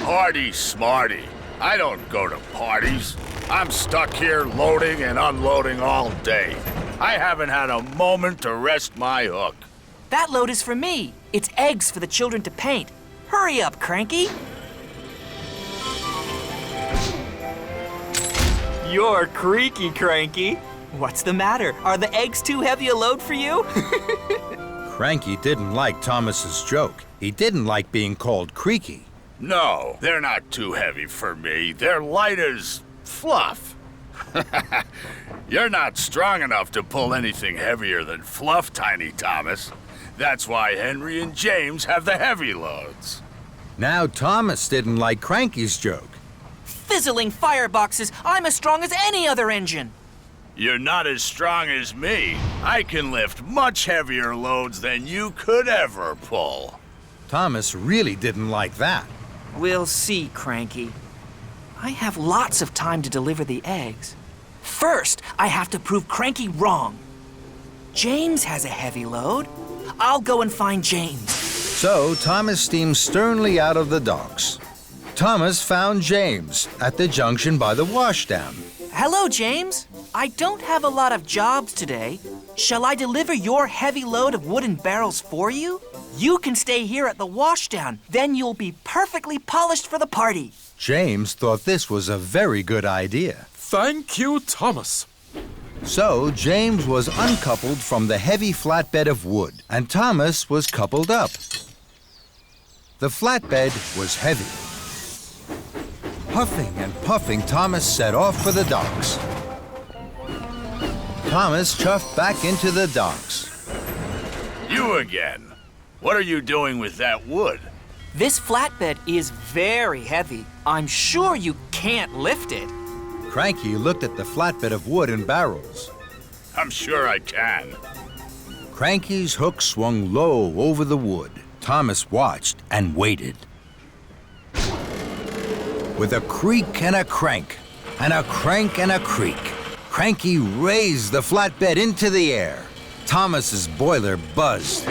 Party smarty. I don't go to parties. I'm stuck here loading and unloading all day. I haven't had a moment to rest my hook. That load is for me. It's eggs for the children to paint. Hurry up, Cranky. You're creaky, Cranky. What's the matter? Are the eggs too heavy a load for you? Cranky didn't like Thomas's joke. He didn't like being called creaky. No, they're not too heavy for me. They're light as fluff. You're not strong enough to pull anything heavier than fluff, Tiny Thomas. That's why Henry and James have the heavy loads. Now Thomas didn't like Cranky's joke. Fizzling fireboxes, I'm as strong as any other engine. You're not as strong as me. I can lift much heavier loads than you could ever pull. Thomas really didn't like that. We'll see, Cranky. I have lots of time to deliver the eggs. First, I have to prove Cranky wrong. James has a heavy load. I'll go and find James. So Thomas steamed sternly out of the docks. Thomas found James at the junction by the washdown. Hello, James. I don't have a lot of jobs today. Shall I deliver your heavy load of wooden barrels for you? You can stay here at the washdown. Then you'll be perfectly polished for the party. James thought this was a very good idea. Thank you, Thomas. So James was uncoupled from the heavy flatbed of wood, and Thomas was coupled up. The flatbed was heavy. Huffing and puffing, Thomas set off for the docks. Thomas chuffed back into the docks. You again. What are you doing with that wood? This flatbed is very heavy. I'm sure you can't lift it. Cranky looked at the flatbed of wood and barrels. I'm sure I can. Cranky's hook swung low over the wood. Thomas watched and waited. With a creak and a crank, and a crank and a creak, Cranky raised the flatbed into the air. Thomas's boiler buzzed.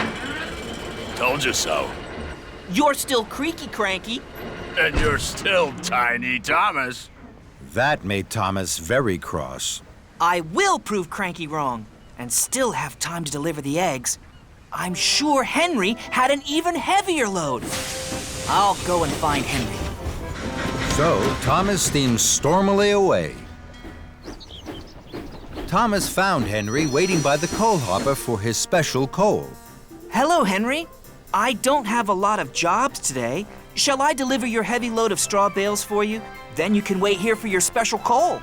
Told you so. You're still creaky cranky. And you're still tiny Thomas. That made Thomas very cross. I will prove Cranky wrong and still have time to deliver the eggs. I'm sure Henry had an even heavier load. I'll go and find Henry. So Thomas steamed stormily away. Thomas found Henry waiting by the coal hopper for his special coal. Hello, Henry. I don't have a lot of jobs today. Shall I deliver your heavy load of straw bales for you? Then you can wait here for your special coal.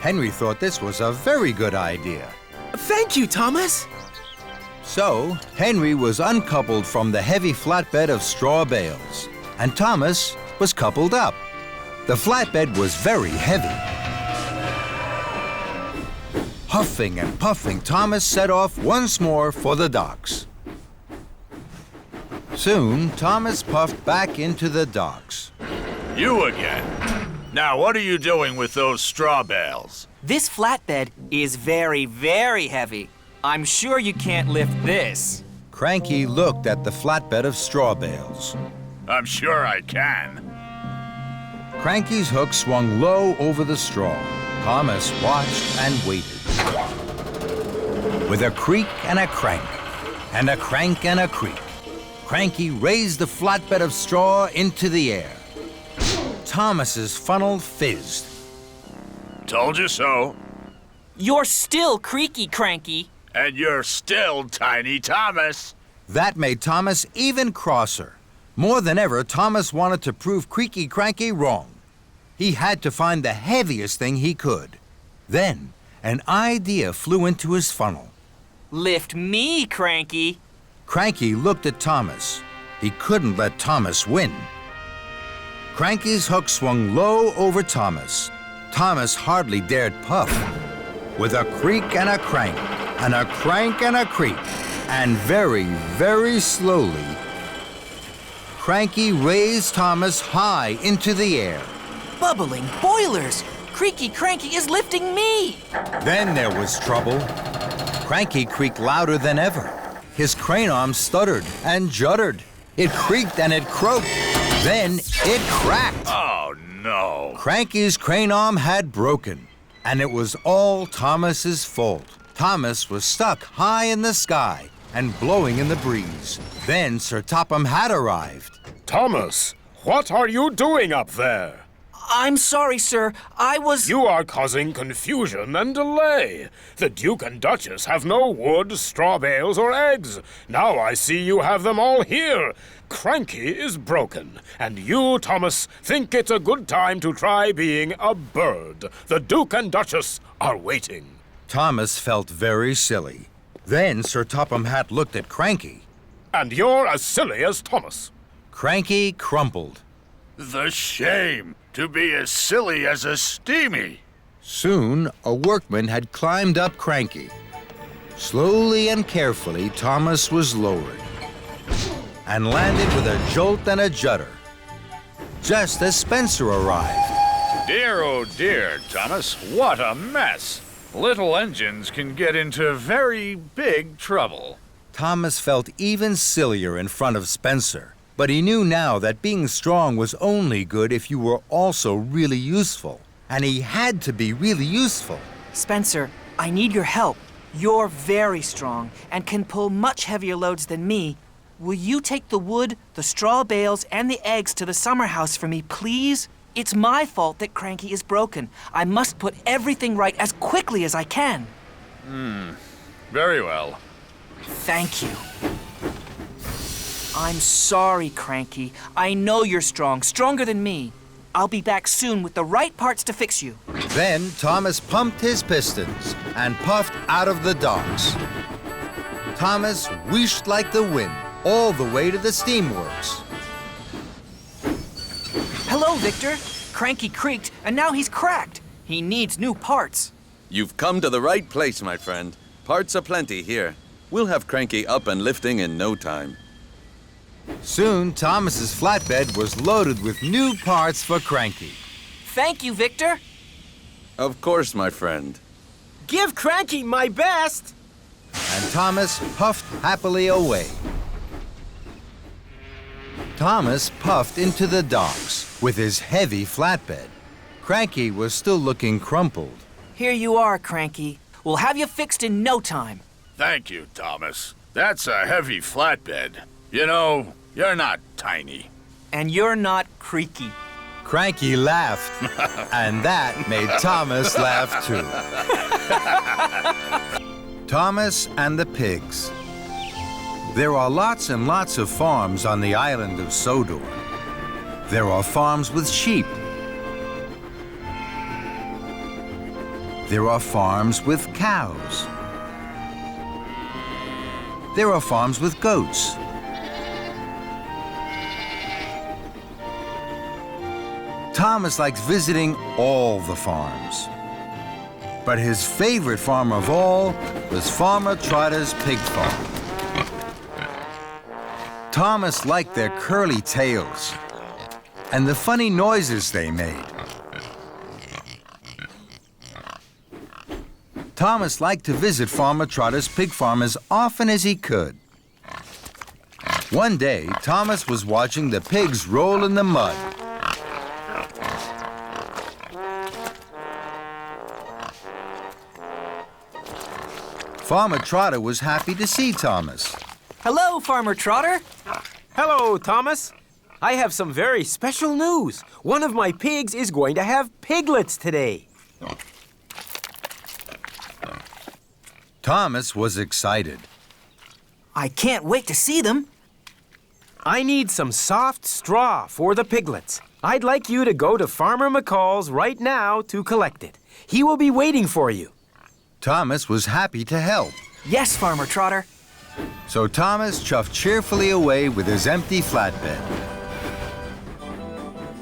Henry thought this was a very good idea. Thank you, Thomas. So Henry was uncoupled from the heavy flatbed of straw bales, and Thomas was coupled up. The flatbed was very heavy. Huffing and puffing, Thomas set off once more for the docks. Soon, Thomas puffed back into the docks. You again. Now, what are you doing with those straw bales? This flatbed is very, very heavy. I'm sure you can't lift this. Cranky looked at the flatbed of straw bales. I'm sure I can. Cranky's hook swung low over the straw. Thomas watched and waited. With a creak and a crank, and a crank and a creak, Cranky raised the flatbed of straw into the air. Thomas's funnel fizzed. Told you so. You're still creaky cranky. And you're still tiny Thomas. That made Thomas even crosser. More than ever, Thomas wanted to prove Creaky Cranky wrong. He had to find the heaviest thing he could. Then, an idea flew into his funnel. Lift me, Cranky. Cranky looked at Thomas. He couldn't let Thomas win. Cranky's hook swung low over Thomas. Thomas hardly dared puff. With a creak and a crank, and a crank and a creak, and very, very slowly, Cranky raised Thomas high into the air. Bubbling boilers! Creaky Cranky is lifting me! Then there was trouble. Cranky creaked louder than ever. His crane arm stuttered and juddered. It creaked and it croaked. Then it cracked. Oh, no. Cranky's crane arm had broken, and it was all Thomas's fault. Thomas was stuck high in the sky and blowing in the breeze. Then Sir Topham had arrived. Thomas, what are you doing up there? I'm sorry, sir. I was... You are causing confusion and delay. The Duke and Duchess have no wood, straw bales, or eggs. Now I see you have them all here. Cranky is broken, and you, Thomas, think it's a good time to try being a bird. The Duke and Duchess are waiting. Thomas felt very silly. Then Sir Topham Hatt looked at Cranky. And you're as silly as Thomas. Cranky crumpled. The shame to be as silly as a steamy. Soon, a workman had climbed up Cranky. Slowly and carefully, Thomas was lowered and landed with a jolt and a judder, just as Spencer arrived. Dear, oh dear, Thomas, what a mess. Little engines can get into very big trouble. Thomas felt even sillier in front of Spencer, but he knew now that being strong was only good if you were also really useful. And he had to be really useful. Spencer, I need your help. You're very strong and can pull much heavier loads than me. Will you take the wood, the straw bales, and the eggs to the summer house for me, please? It's my fault that Cranky is broken. I must put everything right as quickly as I can. Very well. Thank you. I'm sorry, Cranky. I know you're strong, stronger than me. I'll be back soon with the right parts to fix you. Then Thomas pumped his pistons and puffed out of the docks. Thomas wheeshed like the wind all the way to the steamworks. Hello, Victor. Cranky creaked, and now he's cracked. He needs new parts. You've come to the right place, my friend. Parts aplenty here. We'll have Cranky up and lifting in no time. Soon, Thomas's flatbed was loaded with new parts for Cranky. Thank you, Victor. Of course, my friend. Give Cranky my best! And Thomas puffed happily away. Thomas puffed into the docks with his heavy flatbed. Cranky was still looking crumpled. Here you are, Cranky. We'll have you fixed in no time. Thank you, Thomas. That's a heavy flatbed. You know, you're not tiny. And you're not creaky. Cranky laughed, and that made Thomas laugh too. Thomas and the pigs. There are lots and lots of farms on the island of Sodor. There are farms with sheep. There are farms with cows. There are farms with goats. Thomas likes visiting all the farms. But his favorite farm of all was Farmer Trotter's pig farm. Thomas liked their curly tails and the funny noises they made. Thomas liked to visit Farmer Trotter's pig farm as often as he could. One day, Thomas was watching the pigs roll in the mud. Farmer Trotter was happy to see Thomas. Hello, Farmer Trotter. Hello, Thomas. I have some very special news. One of my pigs is going to have piglets today. Thomas was excited. I can't wait to see them. I need some soft straw for the piglets. I'd like you to go to Farmer McCall's right now to collect it. He will be waiting for you. Thomas was happy to help. Yes, Farmer Trotter. So Thomas chuffed cheerfully away with his empty flatbed.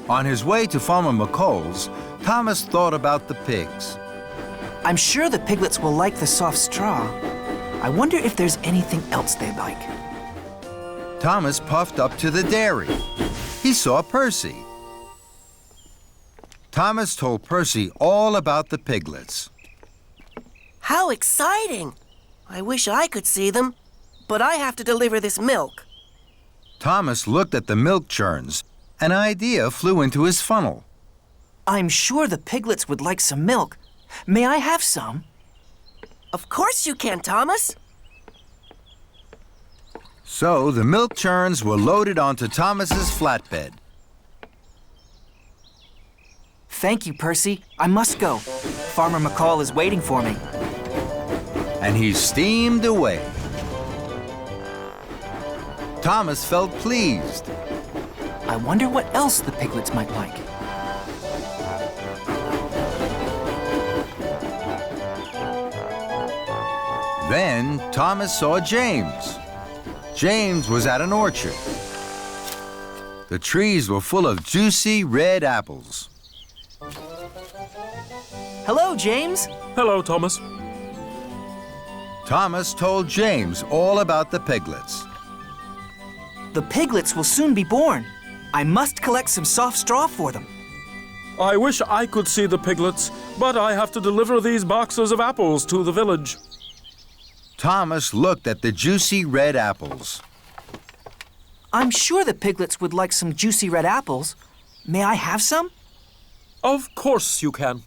On his way to Farmer McCall's, Thomas thought about the pigs. I'm sure the piglets will like the soft straw. I wonder if there's anything else they like. Thomas puffed up to the dairy. He saw Percy. Thomas told Percy all about the piglets. How exciting! I wish I could see them, but I have to deliver this milk. Thomas looked at the milk churns. An idea flew into his funnel. I'm sure the piglets would like some milk. May I have some? Of course you can, Thomas. So the milk churns were loaded onto Thomas's flatbed. Thank you, Percy. I must go. Farmer McCall is waiting for me. And he steamed away. Thomas felt pleased. I wonder what else the piglets might like. Then Thomas saw James. James was at an orchard. The trees were full of juicy red apples. Hello, James. Hello, Thomas. Thomas told James all about the piglets. The piglets will soon be born. I must collect some soft straw for them. I wish I could see the piglets, but I have to deliver these boxes of apples to the village. Thomas looked at the juicy red apples. I'm sure the piglets would like some juicy red apples. May I have some? Of course you can.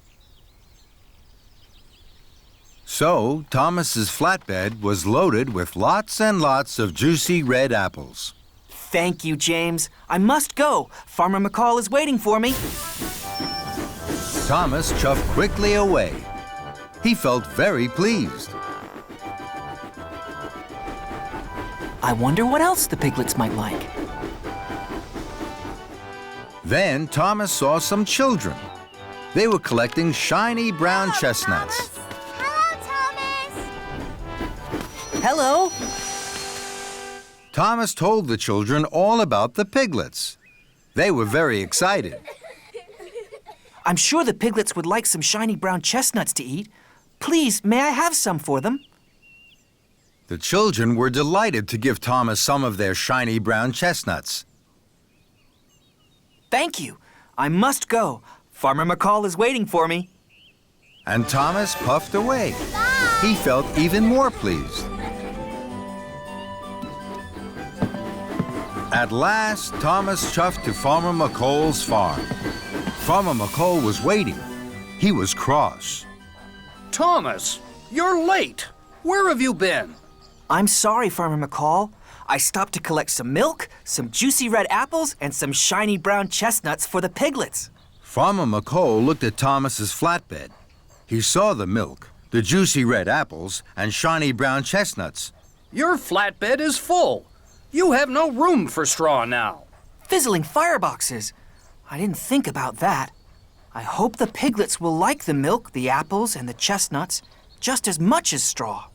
So, Thomas's flatbed was loaded with lots and lots of juicy red apples. Thank you, James. I must go. Farmer McCall is waiting for me. Thomas chuffed quickly away. He felt very pleased. I wonder what else the piglets might like. Then Thomas saw some children. They were collecting shiny brown chestnuts. Hello. Thomas told the children all about the piglets. They were very excited. I'm sure the piglets would like some shiny brown chestnuts to eat. Please, may I have some for them? The children were delighted to give Thomas some of their shiny brown chestnuts. Thank you. I must go. Farmer McCall is waiting for me. And Thomas puffed away. He felt even more pleased. At last, Thomas chuffed to Farmer McCall's farm. Farmer McCall was waiting. He was cross. Thomas, you're late. Where have you been? I'm sorry, Farmer McCall. I stopped to collect some milk, some juicy red apples, and some shiny brown chestnuts for the piglets. Farmer McCall looked at Thomas's flatbed. He saw the milk, the juicy red apples, and shiny brown chestnuts. Your flatbed is full. You have no room for straw now. Fizzling fireboxes. I didn't think about that. I hope the piglets will like the milk, the apples, and the chestnuts just as much as straw.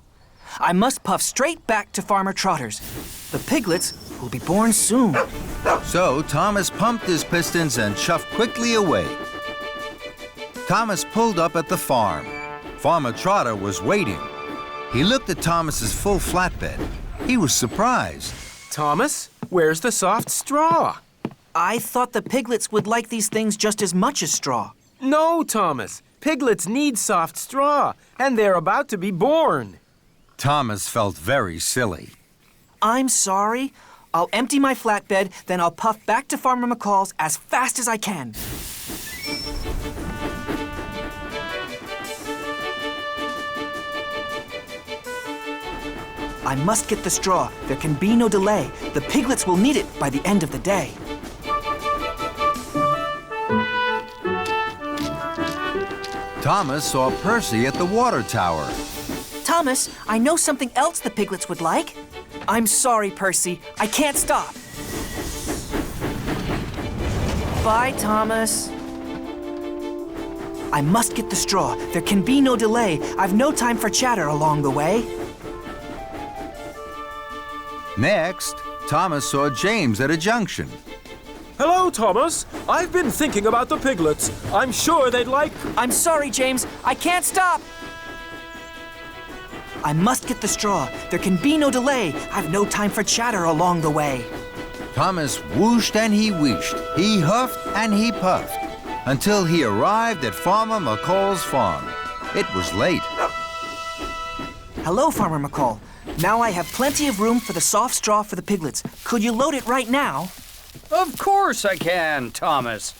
I must puff straight back to Farmer Trotter's. The piglets will be born soon. So Thomas pumped his pistons and chuffed quickly away. Thomas pulled up at the farm. Farmer Trotter was waiting. He looked at Thomas's full flatbed. He was surprised. Thomas, where's the soft straw? I thought the piglets would like these things just as much as straw. No, Thomas. Piglets need soft straw, and they're about to be born. Thomas felt very silly. I'm sorry. I'll empty my flatbed, then I'll puff back to Farmer McCall's as fast as I can. I must get the straw. There can be no delay. The piglets will need it by the end of the day. Thomas saw Percy at the water tower. Thomas, I know something else the piglets would like. I'm sorry, Percy. I can't stop. Bye, Thomas. I must get the straw. There can be no delay. I've no time for chatter along the way. Next, Thomas saw James at a junction. Hello, Thomas. I've been thinking about the piglets. I'm sure they'd like... I'm sorry, James. I can't stop. I must get the straw. There can be no delay. I've no time for chatter along the way. Thomas whooshed and he wheeshed. He huffed and he puffed until he arrived at Farmer McCall's farm. It was late. Hello, Farmer McCall. Now I have plenty of room for the soft straw for the piglets. Could you load it right now? Of course I can, Thomas.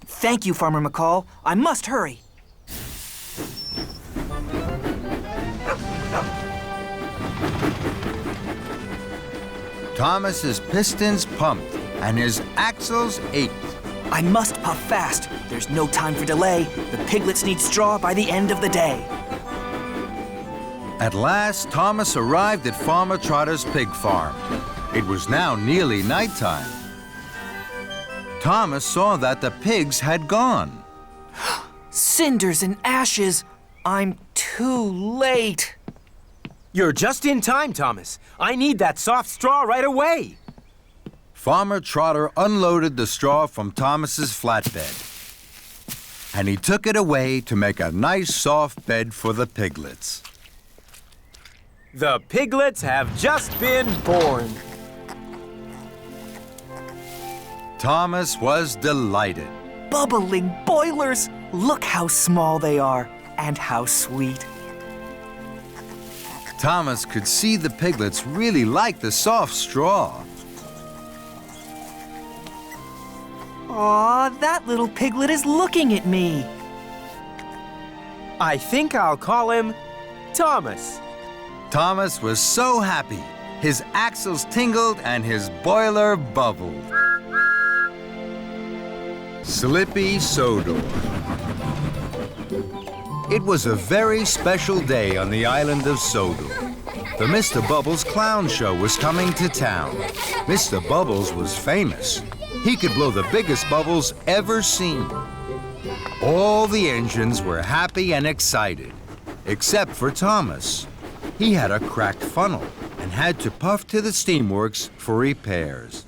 Thank you, Farmer McCall. I must hurry. Thomas's pistons pumped and his axles ached. I must puff fast. There's no time for delay. The piglets need straw by the end of the day. At last, Thomas arrived at Farmer Trotter's pig farm. It was now nearly nighttime. Thomas saw that the pigs had gone. Cinders and ashes. I'm too late. You're just in time, Thomas. I need that soft straw right away. Farmer Trotter unloaded the straw from Thomas's flatbed, and he took it away to make a nice soft bed for the piglets. The piglets have just been born. Thomas was delighted. Bubbling boilers! Look how small they are, and how sweet. Thomas could see the piglets really liked the soft straw. Aw, that little piglet is looking at me. I think I'll call him Thomas. Thomas was so happy. His axles tingled and his boiler bubbled. Slippy Sodor. It was a very special day on the island of Sodor. The Mr. Bubbles clown show was coming to town. Mr. Bubbles was famous. He could blow the biggest bubbles ever seen. All the engines were happy and excited, except for Thomas. He had a cracked funnel and had to puff to the steamworks for repairs.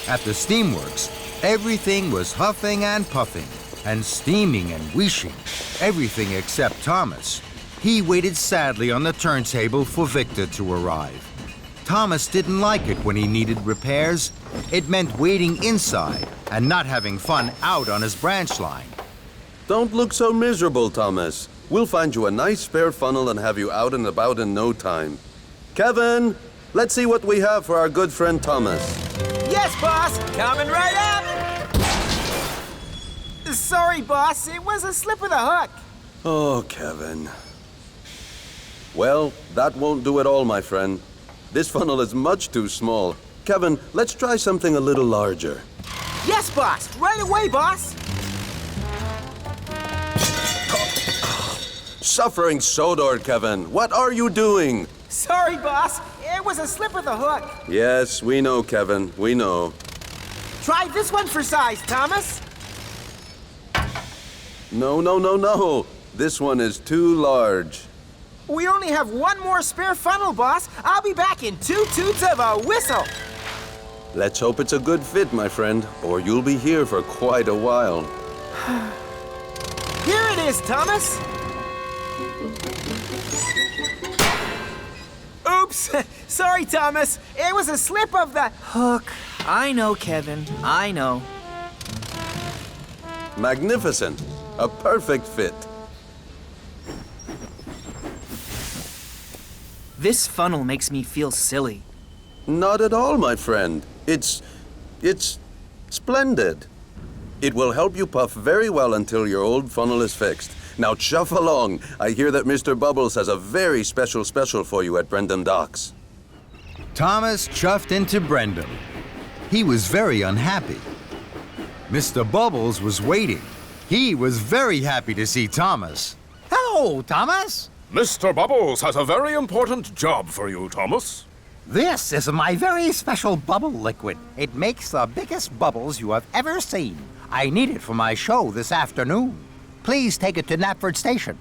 At the steamworks, everything was huffing and puffing and steaming and wheeshing, everything except Thomas. He waited sadly on the turntable for Victor to arrive. Thomas didn't like it when he needed repairs. It meant waiting inside and not having fun out on his branch line. Don't look so miserable, Thomas. We'll find you a nice spare funnel and have you out and about in no time. Kevin, let's see what we have for our good friend Thomas. Yes, boss! Coming right up! Sorry, boss. It was a slip of the hook. Oh, Kevin. Well, that won't do at all, my friend. This funnel is much too small. Kevin, let's try something a little larger. Yes, boss. Right away, boss. Suffering Sodor, Kevin. What are you doing? Sorry, boss. It was a slip of the hook. Yes, we know, Kevin. We know. Try this one for size, Thomas. No, no, no, no. This one is too large. We only have one more spare funnel, boss. I'll be back in 2 toots of a whistle. Let's hope it's a good fit, my friend, or you'll be here for quite a while. Here it is, Thomas. Oops. Sorry, Thomas. It was a slip of the hook. I know, Kevin. I know. Magnificent. A perfect fit. This funnel makes me feel silly. Not at all, my friend. It's splendid. It will help you puff very well until your old funnel is fixed. Now chuff along. I hear that Mr. Bubbles has a very special for you at Brendam Docks. Thomas chuffed into Brendam. He was very unhappy. Mr. Bubbles was waiting. He was very happy to see Thomas. Hello, Thomas. Mr. Bubbles has a very important job for you, Thomas. This is my very special bubble liquid. It makes the biggest bubbles you have ever seen. I need it for my show this afternoon. Please take it to Knapford Station.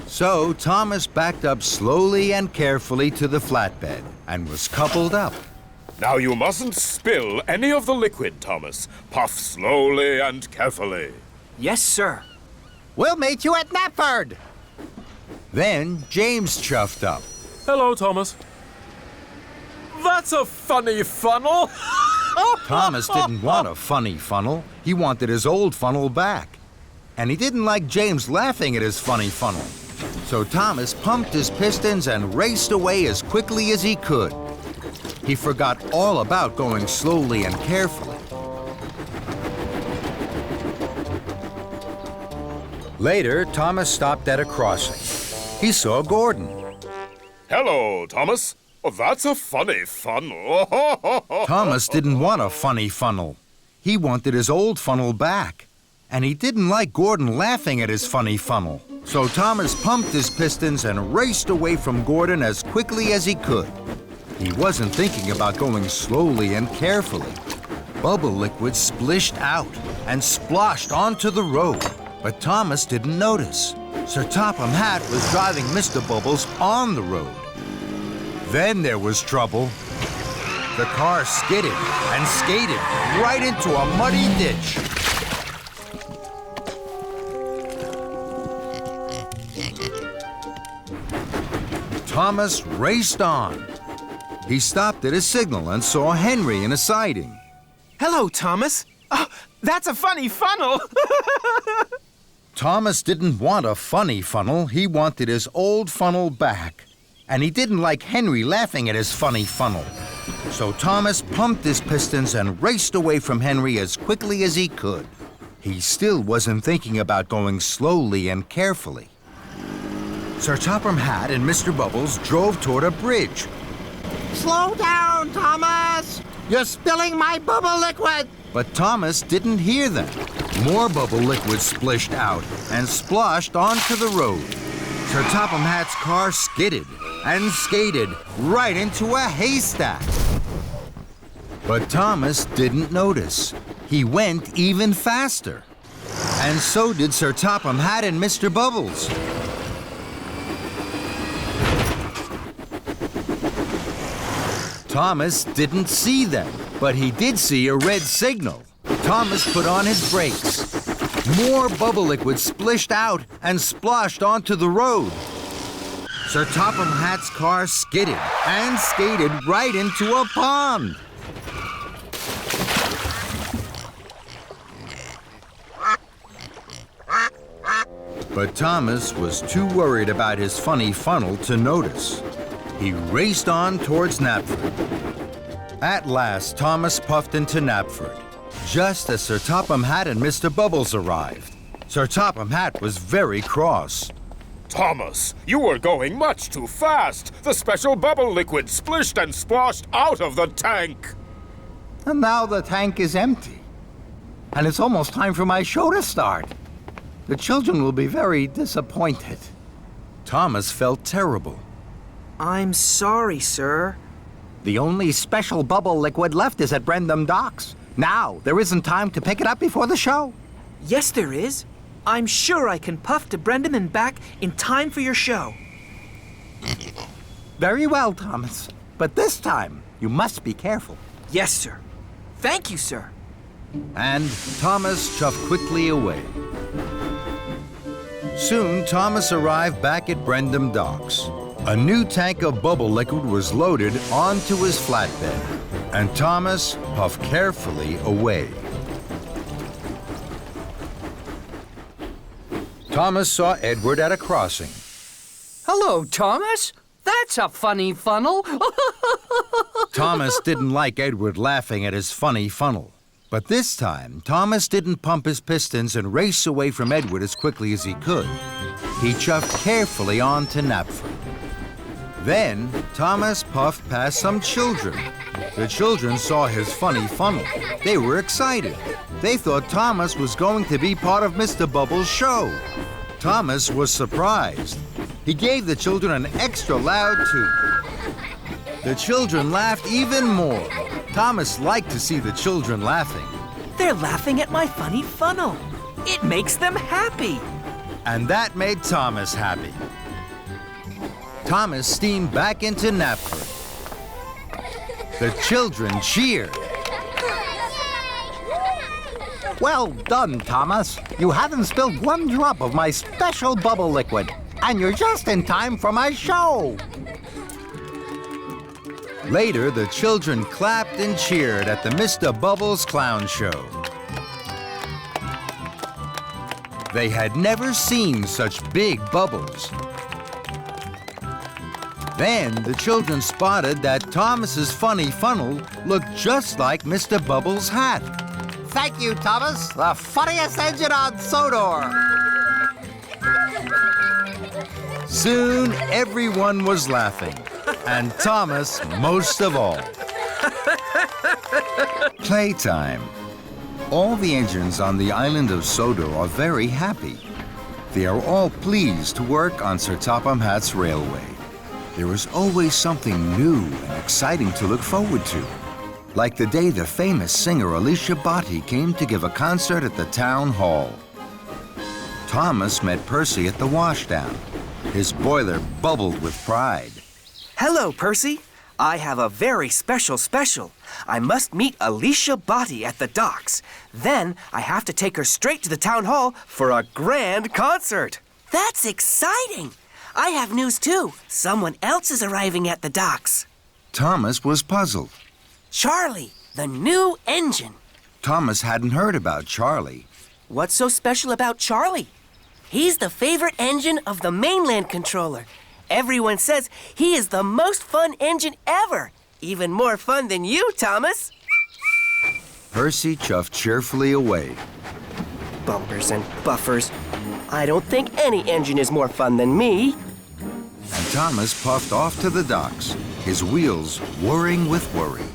So Thomas backed up slowly and carefully to the flatbed and was coupled up. Now you mustn't spill any of the liquid, Thomas. Puff slowly and carefully. Yes, sir. We'll meet you at Knapford. Then James chuffed up. Hello, Thomas. That's a funny funnel. Thomas didn't want a funny funnel. He wanted his old funnel back. And he didn't like James laughing at his funny funnel. So Thomas pumped his pistons and raced away as quickly as he could. He forgot all about going slowly and carefully. Later, Thomas stopped at a crossing. He saw Gordon. Hello, Thomas. Oh, that's a funny funnel. Thomas didn't want a funny funnel. He wanted his old funnel back. And he didn't like Gordon laughing at his funny funnel. So Thomas pumped his pistons and raced away from Gordon as quickly as he could. He wasn't thinking about going slowly and carefully. Bubble liquid splished out and sploshed onto the road. But Thomas didn't notice. Sir Topham Hatt was driving Mr. Bubbles on the road. Then there was trouble. The car skidded and skated right into a muddy ditch. Thomas raced on. He stopped at a signal and saw Henry in a siding. Hello, Thomas. Oh, that's a funny funnel. Thomas didn't want a funny funnel. He wanted his old funnel back. And he didn't like Henry laughing at his funny funnel. So Thomas pumped his pistons and raced away from Henry as quickly as he could. He still wasn't thinking about going slowly and carefully. Sir Topham Hatt and Mr. Bubbles drove toward a bridge. Slow down, Thomas! You're spilling my bubble liquid! But Thomas didn't hear them. More bubble liquid splished out and splashed onto the road. Sir Topham Hatt's car skidded and skated right into a haystack. But Thomas didn't notice. He went even faster. And so did Sir Topham Hatt and Mr. Bubbles. Thomas didn't see them, but he did see a red signal. Thomas put on his brakes. More bubble liquid splished out and splashed onto the road. Sir Topham Hatt's car skidded and skated right into a pond. But Thomas was too worried about his funny funnel to notice. He raced on towards Knapford. At last, Thomas puffed into Knapford, just as Sir Topham Hatt and Mr. Bubbles arrived. Sir Topham Hatt was very cross. Thomas, you were going much too fast. The special bubble liquid splished and splashed out of the tank. And now the tank is empty. And it's almost time for my show to start. The children will be very disappointed. Thomas felt terrible. I'm sorry, sir. The only special bubble liquid left is at Brendam Docks. Now, there isn't time to pick it up before the show. Yes, there is. I'm sure I can puff to Brendam and back in time for your show. Very well, Thomas. But this time, you must be careful. Yes, sir. Thank you, sir. And Thomas chuffed quickly away. Soon, Thomas arrived back at Brendam Docks. A new tank of bubble liquid was loaded onto his flatbed, and Thomas puffed carefully away. Thomas saw Edward at a crossing. Hello, Thomas. That's a funny funnel. Thomas didn't like Edward laughing at his funny funnel. But this time, Thomas didn't pump his pistons and race away from Edward as quickly as he could. He chuffed carefully on to Knapford. Then, Thomas puffed past some children. The children saw his funny funnel. They were excited. They thought Thomas was going to be part of Mr. Bubbles' show. Thomas was surprised. He gave the children an extra loud toot. The children laughed even more. Thomas liked to see the children laughing. They're laughing at my funny funnel. It makes them happy. And that made Thomas happy. Thomas steamed back into Knapford. The children cheered. Well done, Thomas. You haven't spilled one drop of my special bubble liquid. And you're just in time for my show. Later, the children clapped and cheered at the Mr. Bubbles Clown Show. They had never seen such big bubbles. Then the children spotted that Thomas's funny funnel looked just like Mr. Bubbles' hat. Thank you, Thomas. The funniest engine on Sodor. Soon, everyone was laughing, and Thomas most of all. Playtime. All the engines on the island of Sodor are very happy. They are all pleased to work on Sir Topham Hatt's railway. There is always something new and exciting to look forward to. Like the day the famous singer Alicia Botti came to give a concert at the town hall. Thomas met Percy at the washdown. His boiler bubbled with pride. Hello, Percy. I have a very special. I must meet Alicia Botti at the docks. Then I have to take her straight to the town hall for a grand concert. That's exciting! I have news too. Someone else is arriving at the docks. Thomas was puzzled. Charlie, the new engine. Thomas hadn't heard about Charlie. What's so special about Charlie? He's the favorite engine of the mainland controller. Everyone says he is the most fun engine ever. Even more fun than you, Thomas. Percy chuffed cheerfully away. Bumpers and buffers. I don't think any engine is more fun than me. And Thomas puffed off to the docks, his wheels whirring with worry.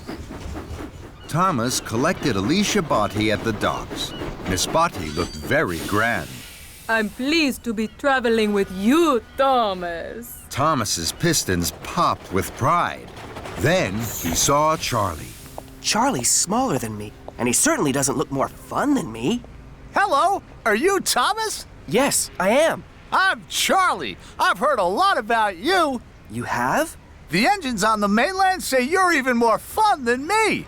Thomas collected Alicia Botti at the docks. Miss Botti looked very grand. I'm pleased to be traveling with you, Thomas. Thomas's pistons popped with pride. Then he saw Charlie. Charlie's smaller than me, and he certainly doesn't look more fun than me. Hello, are you Thomas? Yes, I am. I'm Charlie. I've heard a lot about you. You have? The engines on the mainland say you're even more fun than me.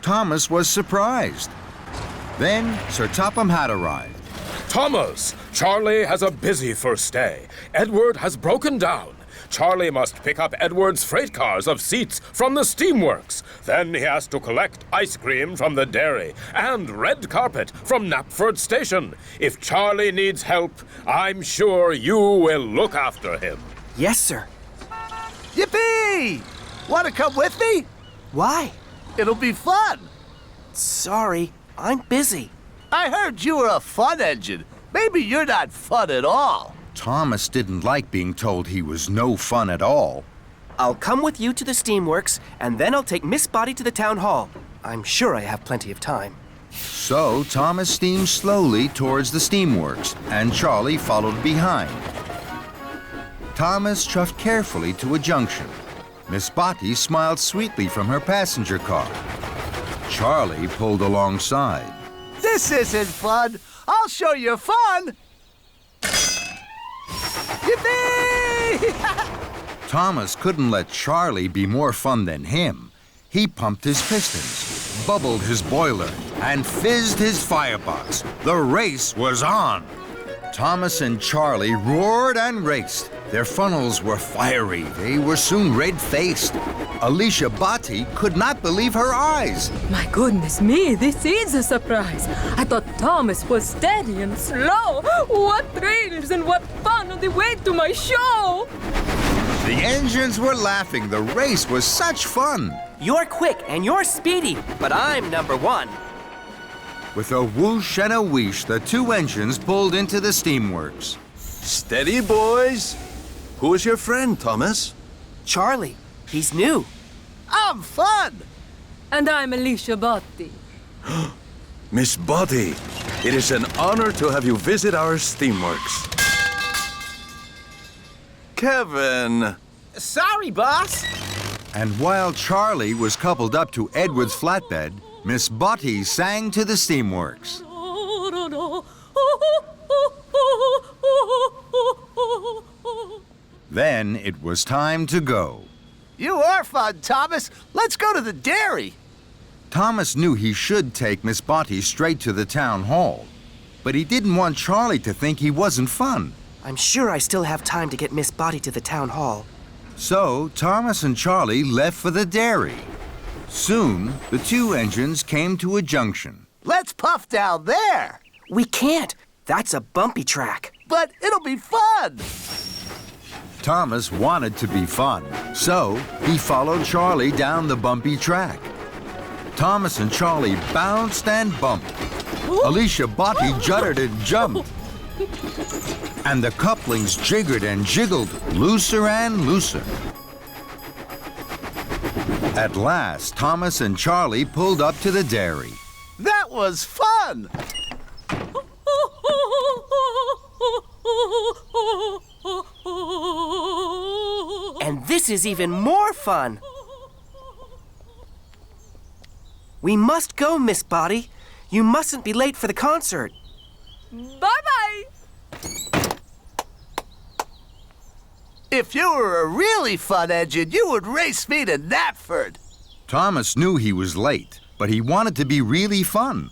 Thomas was surprised. Then Sir Topham had arrived. Thomas, Charlie has a busy first day. Edward has broken down. Charlie must pick up Edward's freight cars of seats from the steamworks. Then he has to collect ice cream from the dairy and red carpet from Knapford Station. If Charlie needs help, I'm sure you will look after him. Yes, sir. Yippee! Want to come with me? Why? It'll be fun. Sorry, I'm busy. I heard you were a fun engine. Maybe you're not fun at all. Thomas didn't like being told he was no fun at all. I'll come with you to the steamworks, and then I'll take Miss Botti to the town hall. I'm sure I have plenty of time. So Thomas steamed slowly towards the steamworks, and Charlie followed behind. Thomas chuffed carefully to a junction. Miss Botti smiled sweetly from her passenger car. Charlie pulled alongside. This isn't fun. I'll show you fun. Yippee! Thomas couldn't let Charlie be more fun than him. He pumped his pistons, bubbled his boiler, and fizzed his firebox. The race was on. Thomas and Charlie roared and raced. Their funnels were fiery. They were soon red-faced. Alicia Botti could not believe her eyes. My goodness me, this is a surprise. I thought Thomas was steady and slow. What thrills and what fun on the way to my show! The engines were laughing. The race was such fun. You're quick and you're speedy, but I'm number one. With a whoosh and a wheesh, the two engines pulled into the steamworks. Steady, boys. Who is your friend, Thomas? Charlie. He's new. I'm fun. And I'm Alicia Botti. Miss Botti, it is an honor to have you visit our steamworks. Kevin. Sorry, boss. And while Charlie was coupled up to Edward's flatbed, Miss Botti sang to the steamworks. Then it was time to go. You are fun, Thomas. Let's go to the dairy. Thomas knew he should take Miss Botti straight to the town hall, but he didn't want Charlie to think he wasn't fun. I'm sure I still have time to get Miss Botti to the town hall. So Thomas and Charlie left for the dairy. Soon, the two engines came to a junction. Let's puff down there. We can't. That's a bumpy track. But it'll be fun. Thomas wanted to be fun, so he followed Charlie down the bumpy track. Thomas and Charlie bounced and bumped. Alicia Botti juddered and jumped. And the couplings jiggered and jiggled, looser and looser. At last, Thomas and Charlie pulled up to the dairy. That was fun! And this is even more fun. We must go, Miss Botti. You mustn't be late for the concert. Bye-bye! If you were a really fun engine, you would race me to Knapford. Thomas knew he was late, but he wanted to be really fun.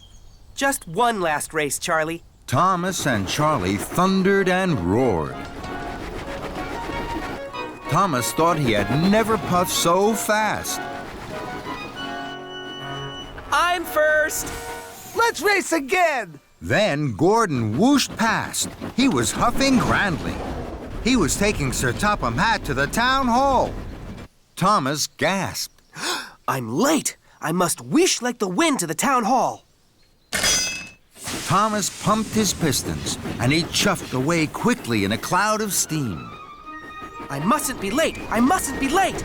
Just one last race, Charlie. Thomas and Charlie thundered and roared. Thomas thought he had never puffed so fast. I'm first. Let's race again. Then Gordon whooshed past. He was huffing grandly. He was taking Sir Topham Hatt to the town hall. Thomas gasped. I'm late. I must whoosh like the wind to the town hall. Thomas pumped his pistons, and he chuffed away quickly in a cloud of steam. I mustn't be late. I mustn't be late.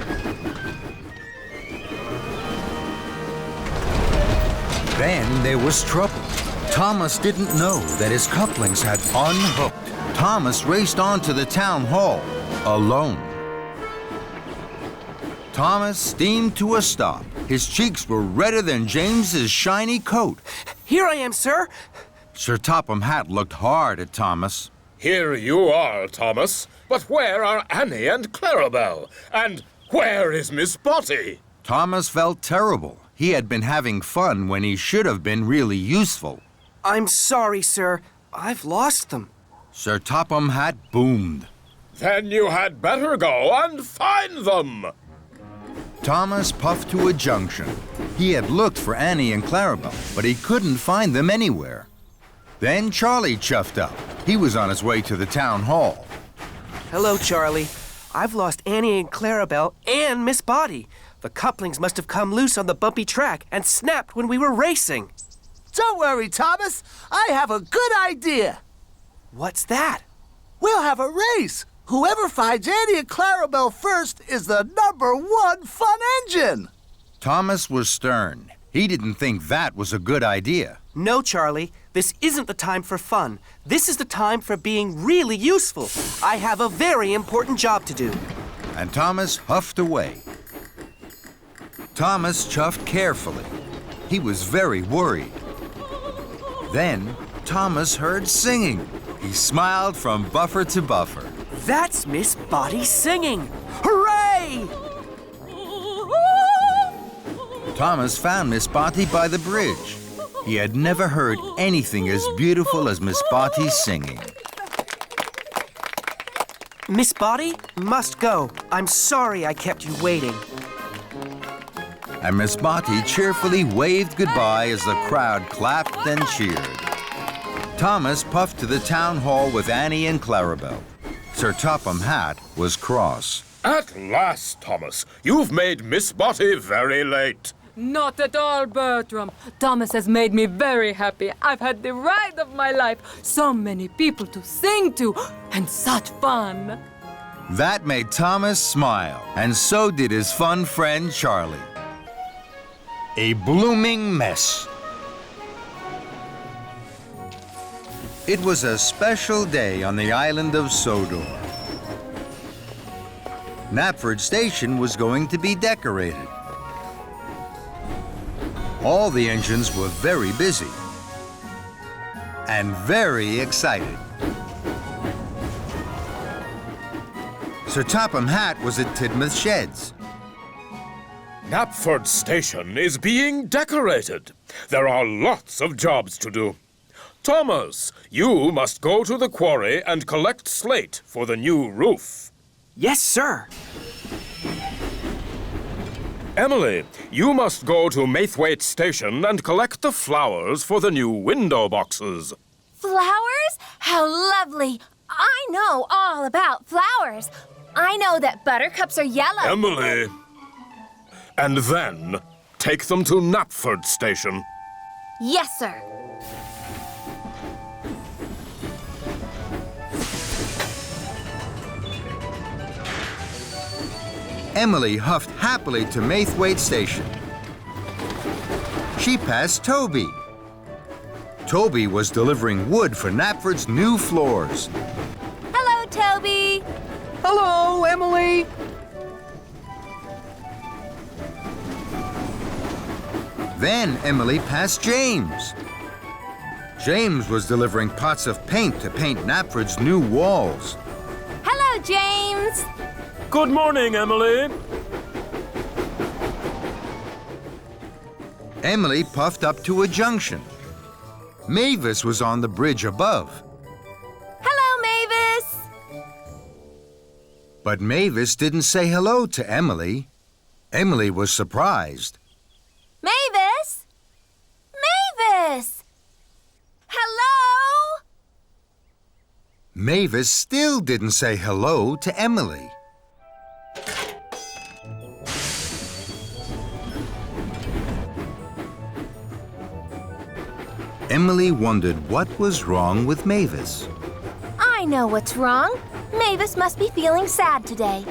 Then there was trouble. Thomas didn't know that his couplings had unhooked. Thomas raced on to the town hall, alone. Thomas steamed to a stop. His cheeks were redder than James's shiny coat. Here I am, sir. Sir Topham Hatt looked hard at Thomas. Here you are, Thomas. But where are Annie and Clarabelle? And where is Miss Botty? Thomas felt terrible. He had been having fun when he should have been really useful. I'm sorry, sir. I've lost them. Sir Topham Hatt boomed. Then you had better go and find them. Thomas puffed to a junction. He had looked for Annie and Clarabelle, but he couldn't find them anywhere. Then Charlie chuffed up. He was on his way to the town hall. Hello, Charlie. I've lost Annie and Clarabelle and Miss Botty. The couplings must have come loose on the bumpy track and snapped when we were racing. Don't worry, Thomas. I have a good idea. What's that? We'll have a race. Whoever finds Annie and Clarabelle first is the #1 fun engine. Thomas was stern. He didn't think that was a good idea. No, Charlie. This isn't the time for fun. This is the time for being really useful. I have a very important job to do. And Thomas huffed away. Thomas chuffed carefully. He was very worried. Then Thomas heard singing. He smiled from buffer to buffer. That's Miss Botty singing! Hooray! Thomas found Miss Botty by the bridge. He had never heard anything as beautiful as Miss Botty singing. Miss Botty must go. I'm sorry I kept you waiting. And Miss Botty cheerfully waved goodbye as the crowd clapped and cheered. Thomas puffed to the town hall with Annie and Clarabelle. Sir Topham Hatt was cross. At last, Thomas. You've made Miss Botty very late. Not at all, Bertram. Thomas has made me very happy. I've had the ride of my life. So many people to sing to, and such fun. That made Thomas smile, and so did his fun friend Charlie. A blooming mess. It was a special day on the island of Sodor. Knapford Station was going to be decorated. All the engines were very busy and very excited. Sir Topham Hatt was at Tidmouth Sheds. Knapford Station is being decorated. There are lots of jobs to do. Thomas, you must go to the quarry and collect slate for the new roof. Yes, sir. Emily, you must go to Maithwaite Station and collect the flowers for the new window boxes. Flowers? How lovely! I know all about flowers. I know that buttercups are yellow. Emily! And then take them to Knapford Station. Yes, sir. Emily huffed happily to Maithwaite Station. She passed Toby. Toby was delivering wood for Knapford's new floors. Hello, Toby. Hello, Emily. Then Emily passed James. James was delivering pots of paint to paint Knapford's new walls. Hello, Hello, James. Good morning, Emily. Emily puffed up to a junction. Mavis was on the bridge above. Hello, Mavis. But Mavis didn't say hello to Emily. Emily was surprised. Mavis? Mavis! Hello? Mavis still didn't say hello to Emily. Emily wondered what was wrong with Mavis. I know what's wrong. Mavis must be feeling sad today.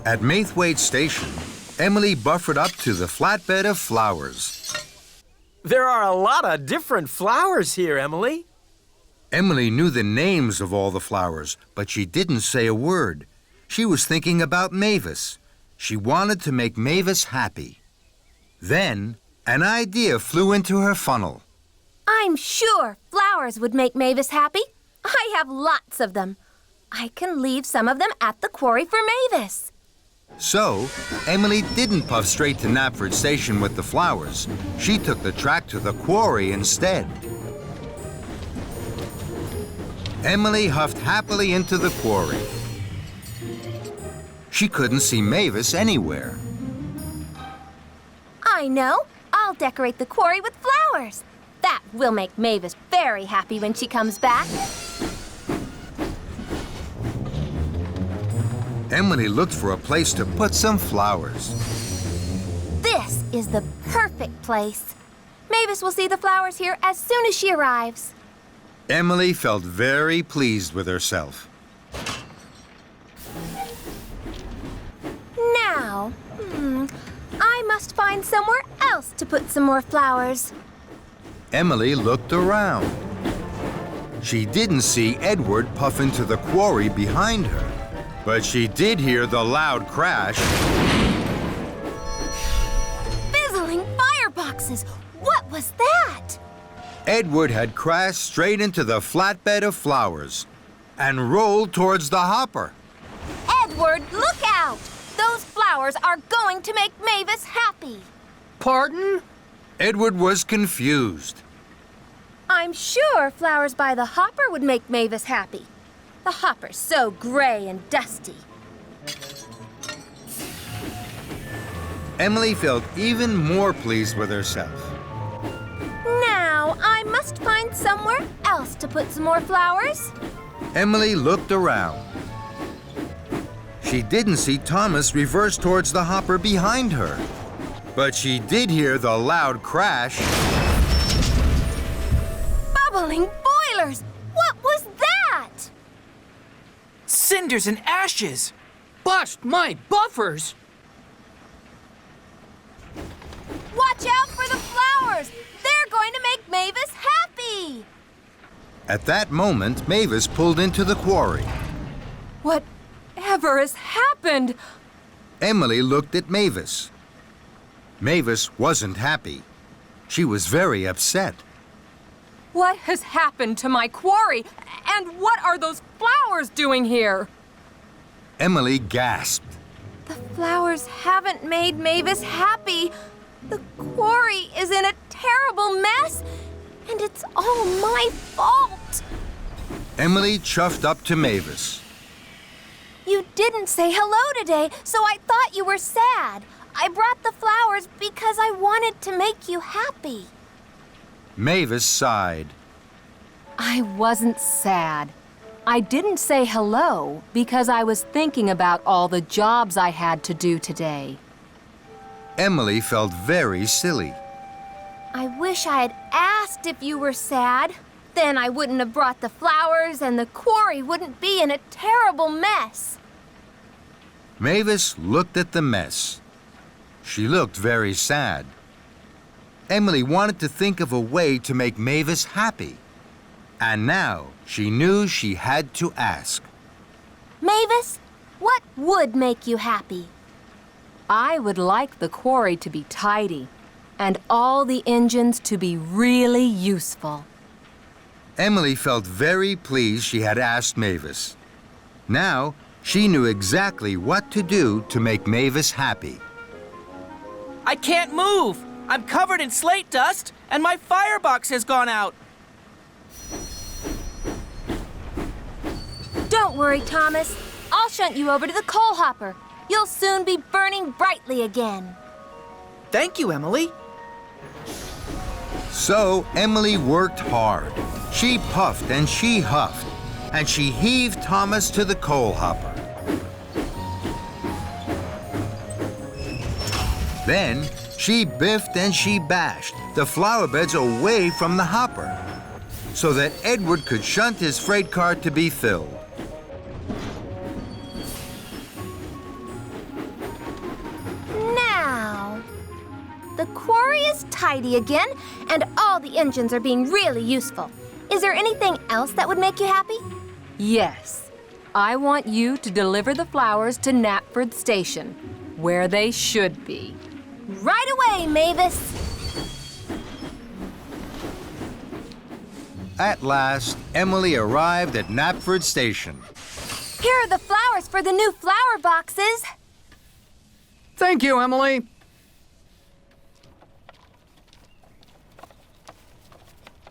At Maithwaite Station, Emily buffered up to the flatbed of flowers. There are a lot of different flowers here, Emily. Emily knew the names of all the flowers, but she didn't say a word. She was thinking about Mavis. She wanted to make Mavis happy. Then, an idea flew into her funnel. I'm sure flowers would make Mavis happy. I have lots of them. I can leave some of them at the quarry for Mavis. So, Emily didn't puff straight to Knapford Station with the flowers. She took the track to the quarry instead. Emily huffed happily into the quarry. She couldn't see Mavis anywhere. I know. I'll decorate the quarry with flowers. That will make Mavis very happy when she comes back. Emily looked for a place to put some flowers. This is the perfect place. Mavis will see the flowers here as soon as she arrives. Emily felt very pleased with herself. Now, I must find somewhere else to put some more flowers. Emily looked around. She didn't see Edward puff into the quarry behind her, but she did hear the loud crash. Fizzling fireboxes! What was that? Edward had crashed straight into the flatbed of flowers and rolled towards the hopper. Edward, look out! Those flowers are going to make Mavis happy. Pardon? Edward was confused. I'm sure flowers by the hopper would make Mavis happy. The hopper's so gray and dusty. Emily felt even more pleased with herself. Now, I must find somewhere else to put some more flowers. Emily looked around. She didn't see Thomas reverse towards the hopper behind her, but she did hear the loud crash. Bubbling boilers! What was that? Cinders and ashes! Bust my buffers! Watch out for the flowers! They're going to make Mavis happy! At that moment, Mavis pulled into the quarry. Whatever has happened? Emily looked at Mavis. Mavis wasn't happy. She was very upset. What has happened to my quarry? And what are those flowers doing here? Emily gasped. The flowers haven't made Mavis happy. The quarry is in a terrible mess, and it's all my fault. Emily chuffed up to Mavis. You didn't say hello today, so I thought you were sad. I brought the flowers because I wanted to make you happy. Mavis sighed. I wasn't sad. I didn't say hello because I was thinking about all the jobs I had to do today. Emily felt very silly. I wish I had asked if you were sad. Then I wouldn't have brought the flowers and the quarry wouldn't be in a terrible mess. Mavis looked at the mess. She looked very sad. Emily wanted to think of a way to make Mavis happy. And now she knew she had to ask. Mavis, what would make you happy? I would like the quarry to be tidy and all the engines to be really useful. Emily felt very pleased she had asked Mavis. Now, she knew exactly what to do to make Mavis happy. I can't move. I'm covered in slate dust, and my firebox has gone out. Don't worry, Thomas. I'll shunt you over to the coal hopper. You'll soon be burning brightly again. Thank you, Emily. So Emily worked hard. She puffed and she huffed, and she heaved Thomas to the coal hopper. Then she biffed and she bashed the flower beds away from the hopper so that Edward could shunt his freight car to be filled. Now, the quarry is tidy again, and all the engines are being really useful. Is there anything else that would make you happy? Yes. I want you to deliver the flowers to Knapford Station, where they should be. Right away, Mavis. At last, Emily arrived at Knapford Station. Here are the flowers for the new flower boxes. Thank you, Emily.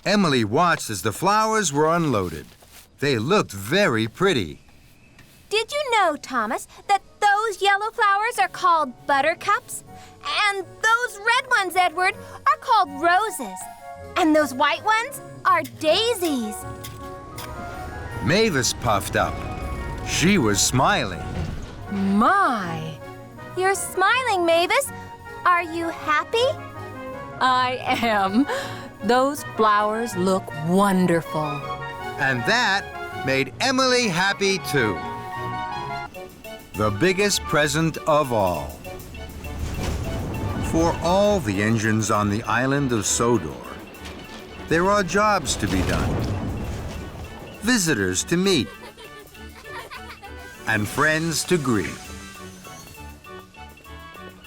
Emily watched as the flowers were unloaded. They looked very pretty. Did you know, Thomas, that those yellow flowers are called buttercups? And those red ones, Edward, are called roses. And those white ones are daisies. Mavis puffed up. She was smiling. My! You're smiling, Mavis. Are you happy? I am. Those flowers look wonderful. And that made Emily happy too. The biggest present of all. For all the engines on the island of Sodor, there are jobs to be done, visitors to meet, and friends to greet.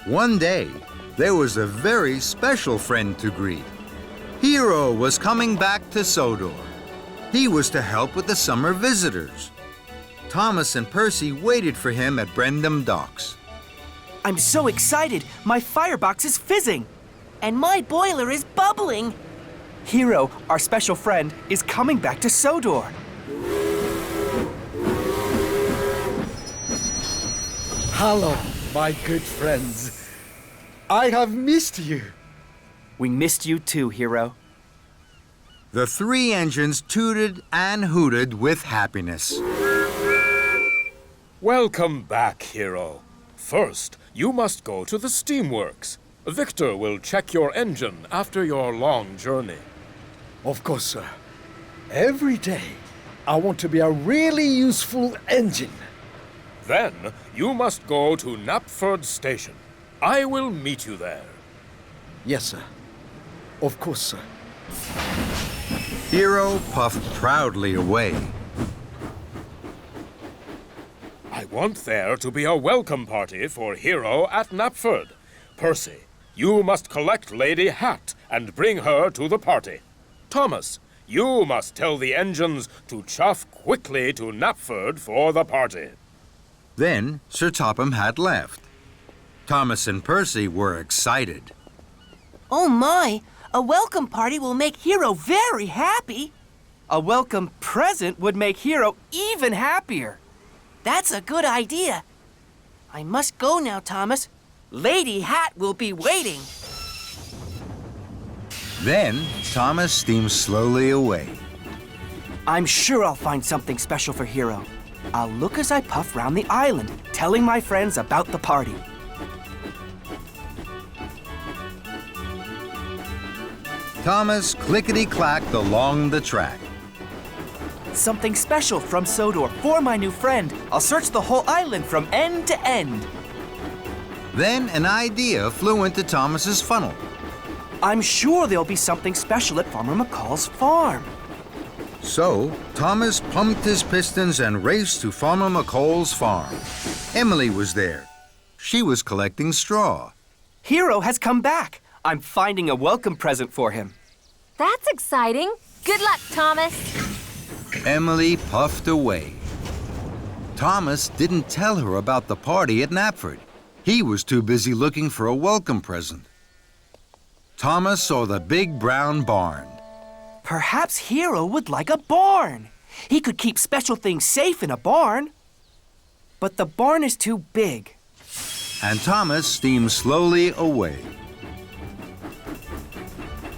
One day, there was a very special friend to greet. Hiro was coming back to Sodor. He was to help with the summer visitors. Thomas and Percy waited for him at Brendam Docks. I'm so excited. My firebox is fizzing. And my boiler is bubbling. Hiro, our special friend, is coming back to Sodor. Hello, my good friends. I have missed you. We missed you too, Hiro. The three engines tooted and hooted with happiness. Welcome back, Hiro. First, you must go to the steamworks. Victor will check your engine after your long journey. Of course, sir. Every day, I want to be a really useful engine. Then, you must go to Knapford Station. I will meet you there. Yes, sir. Of course, sir. Hiro puffed proudly away. I want there to be a welcome party for Hiro at Knapford. Percy, you must collect Lady Hatt and bring her to the party. Thomas, you must tell the engines to chuff quickly to Knapford for the party. Then Sir Topham had left. Thomas and Percy were excited. Oh my! A welcome party will make Hiro very happy. A welcome present would make Hiro even happier. That's a good idea. I must go now, Thomas. Lady Hatt will be waiting. Then Thomas steamed slowly away. I'm sure I'll find something special for Hiro. I'll look as I puff round the island, telling my friends about the party. Thomas clickety-clacked along the track. Something special from Sodor for my new friend. I'll search the whole island from end to end. Then an idea flew into Thomas's funnel. I'm sure there'll be something special at Farmer McCall's farm. So, Thomas pumped his pistons and raced to Farmer McCall's farm. Emily was there. She was collecting straw. Hiro has come back. I'm finding a welcome present for him. That's exciting. Good luck, Thomas. Emily puffed away. Thomas didn't tell her about the party at Knapford. He was too busy looking for a welcome present. Thomas saw the big brown barn. Perhaps Hiro would like a barn. He could keep special things safe in a barn. But the barn is too big. And Thomas steamed slowly away.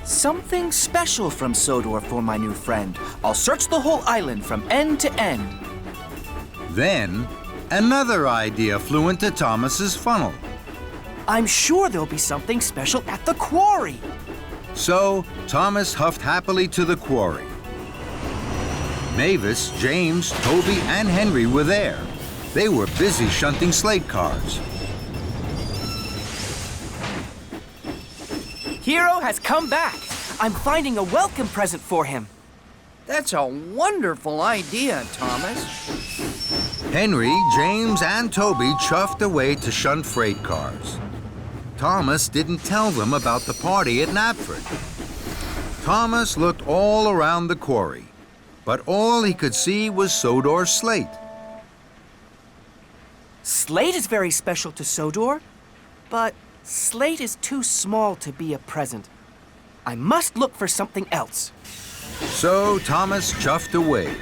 Something special from Sodor for my new friend. I'll search the whole island from end to end. Then, another idea flew into Thomas's funnel. I'm sure there'll be something special at the quarry. So, Thomas huffed happily to the quarry. Mavis, James, Toby, and Henry were there. They were busy shunting slate cars. Hiro has come back. I'm finding a welcome present for him. That's a wonderful idea, Thomas. Henry, James, and Toby chuffed away to shunt freight cars. Thomas didn't tell them about the party at Knapford. Thomas looked all around the quarry, but all he could see was Sodor's slate. Slate is very special to Sodor, but slate is too small to be a present. I must look for something else. So Thomas chuffed away.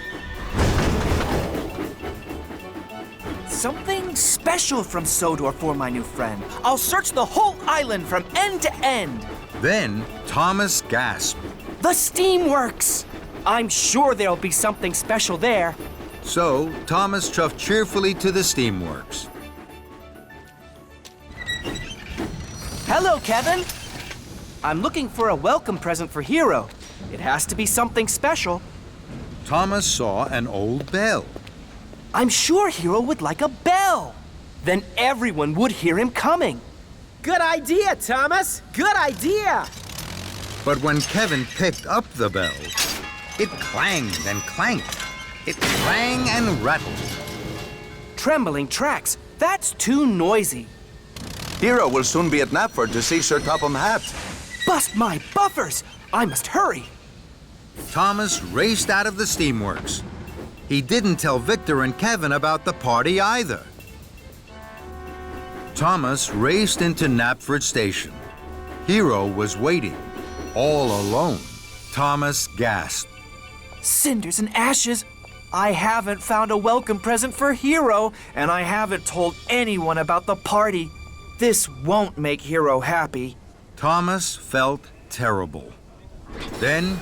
Something special from Sodor for my new friend. I'll search the whole island from end to end. Then Thomas gasped. The steamworks! I'm sure there'll be something special there. So Thomas chuffed cheerfully to the steamworks. Hello, Kevin. I'm looking for a welcome present for Hiro. It has to be something special. Thomas saw an old bell. I'm sure Hiro would like a bell. Then everyone would hear him coming. Good idea, Thomas. Good idea. But when Kevin picked up the bell, it clanged and clanked. It rang and rattled. Trembling tracks. That's too noisy. Hiro will soon be at Knapford to see Sir Topham Hatt. Bust my buffers! I must hurry. Thomas raced out of the steamworks. He didn't tell Victor and Kevin about the party either. Thomas raced into Knapford Station. Hiro was waiting, all alone. Thomas gasped. Cinders and ashes. I haven't found a welcome present for Hiro, and I haven't told anyone about the party. This won't make Hiro happy. Thomas felt terrible. Then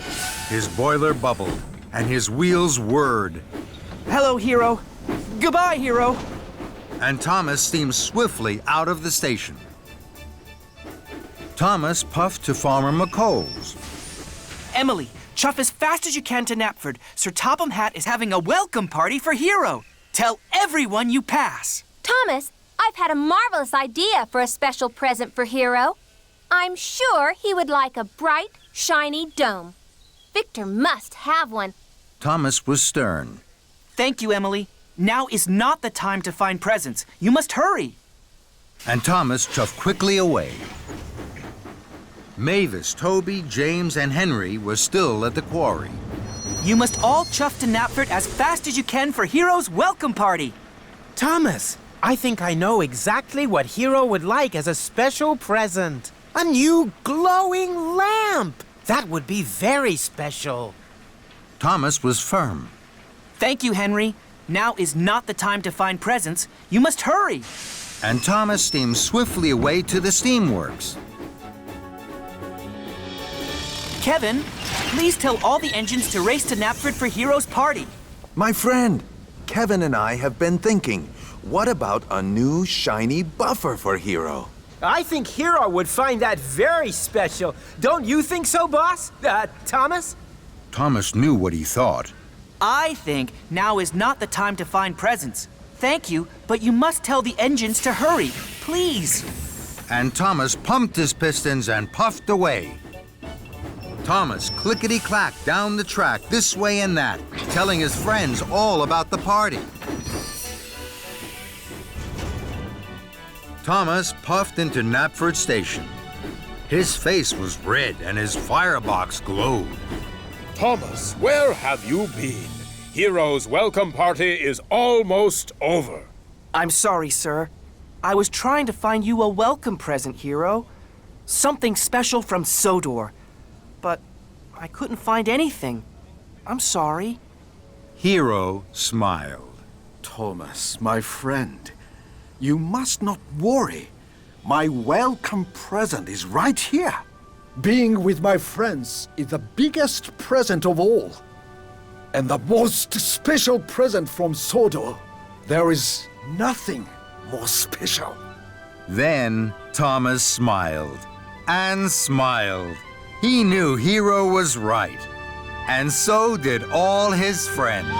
his boiler bubbled and his wheels whirred. Hello, Hiro. Goodbye, Hiro. And Thomas steamed swiftly out of the station. Thomas puffed to Farmer McColl's. Emily, chuff as fast as you can to Knapford. Sir Topham Hatt is having a welcome party for Hiro. Tell everyone you pass. Thomas, I've had a marvelous idea for a special present for Hiro. I'm sure he would like a bright, shiny dome. Victor must have one. Thomas was stern. Thank you, Emily. Now is not the time to find presents. You must hurry. And Thomas chuffed quickly away. Mavis, Toby, James, and Henry were still at the quarry. You must all chuff to Knapford as fast as you can for Hiro's welcome party. Thomas, I think I know exactly what Hiro would like as a special present. A new glowing lamp. That would be very special. Thomas was firm. Thank you, Henry. Now is not the time to find presents. You must hurry. And Thomas steamed swiftly away to the steamworks. Kevin, please tell all the engines to race to Knapford for Hiro's party. My friend, Kevin and I have been thinking, what about a new shiny buffer for Hiro? I think Hiro would find that very special. Don't you think so, boss? Thomas? Thomas knew what he thought. I think now is not the time to find presents. Thank you, but you must tell the engines to hurry, please. And Thomas pumped his pistons and puffed away. Thomas clickety-clacked down the track this way and that, telling his friends all about the party. Thomas puffed into Knapford Station. His face was red and his firebox glowed. Thomas, where have you been? Hiro's welcome party is almost over. I'm sorry, sir. I was trying to find you a welcome present, Hiro. Something special from Sodor. But I couldn't find anything. I'm sorry. Hiro smiled. Thomas, my friend, you must not worry. My welcome present is right here. Being with my friends is the biggest present of all. And the most special present from Sodor. There is nothing more special. Then Thomas smiled and smiled. He knew Hiro was right. And so did all his friends.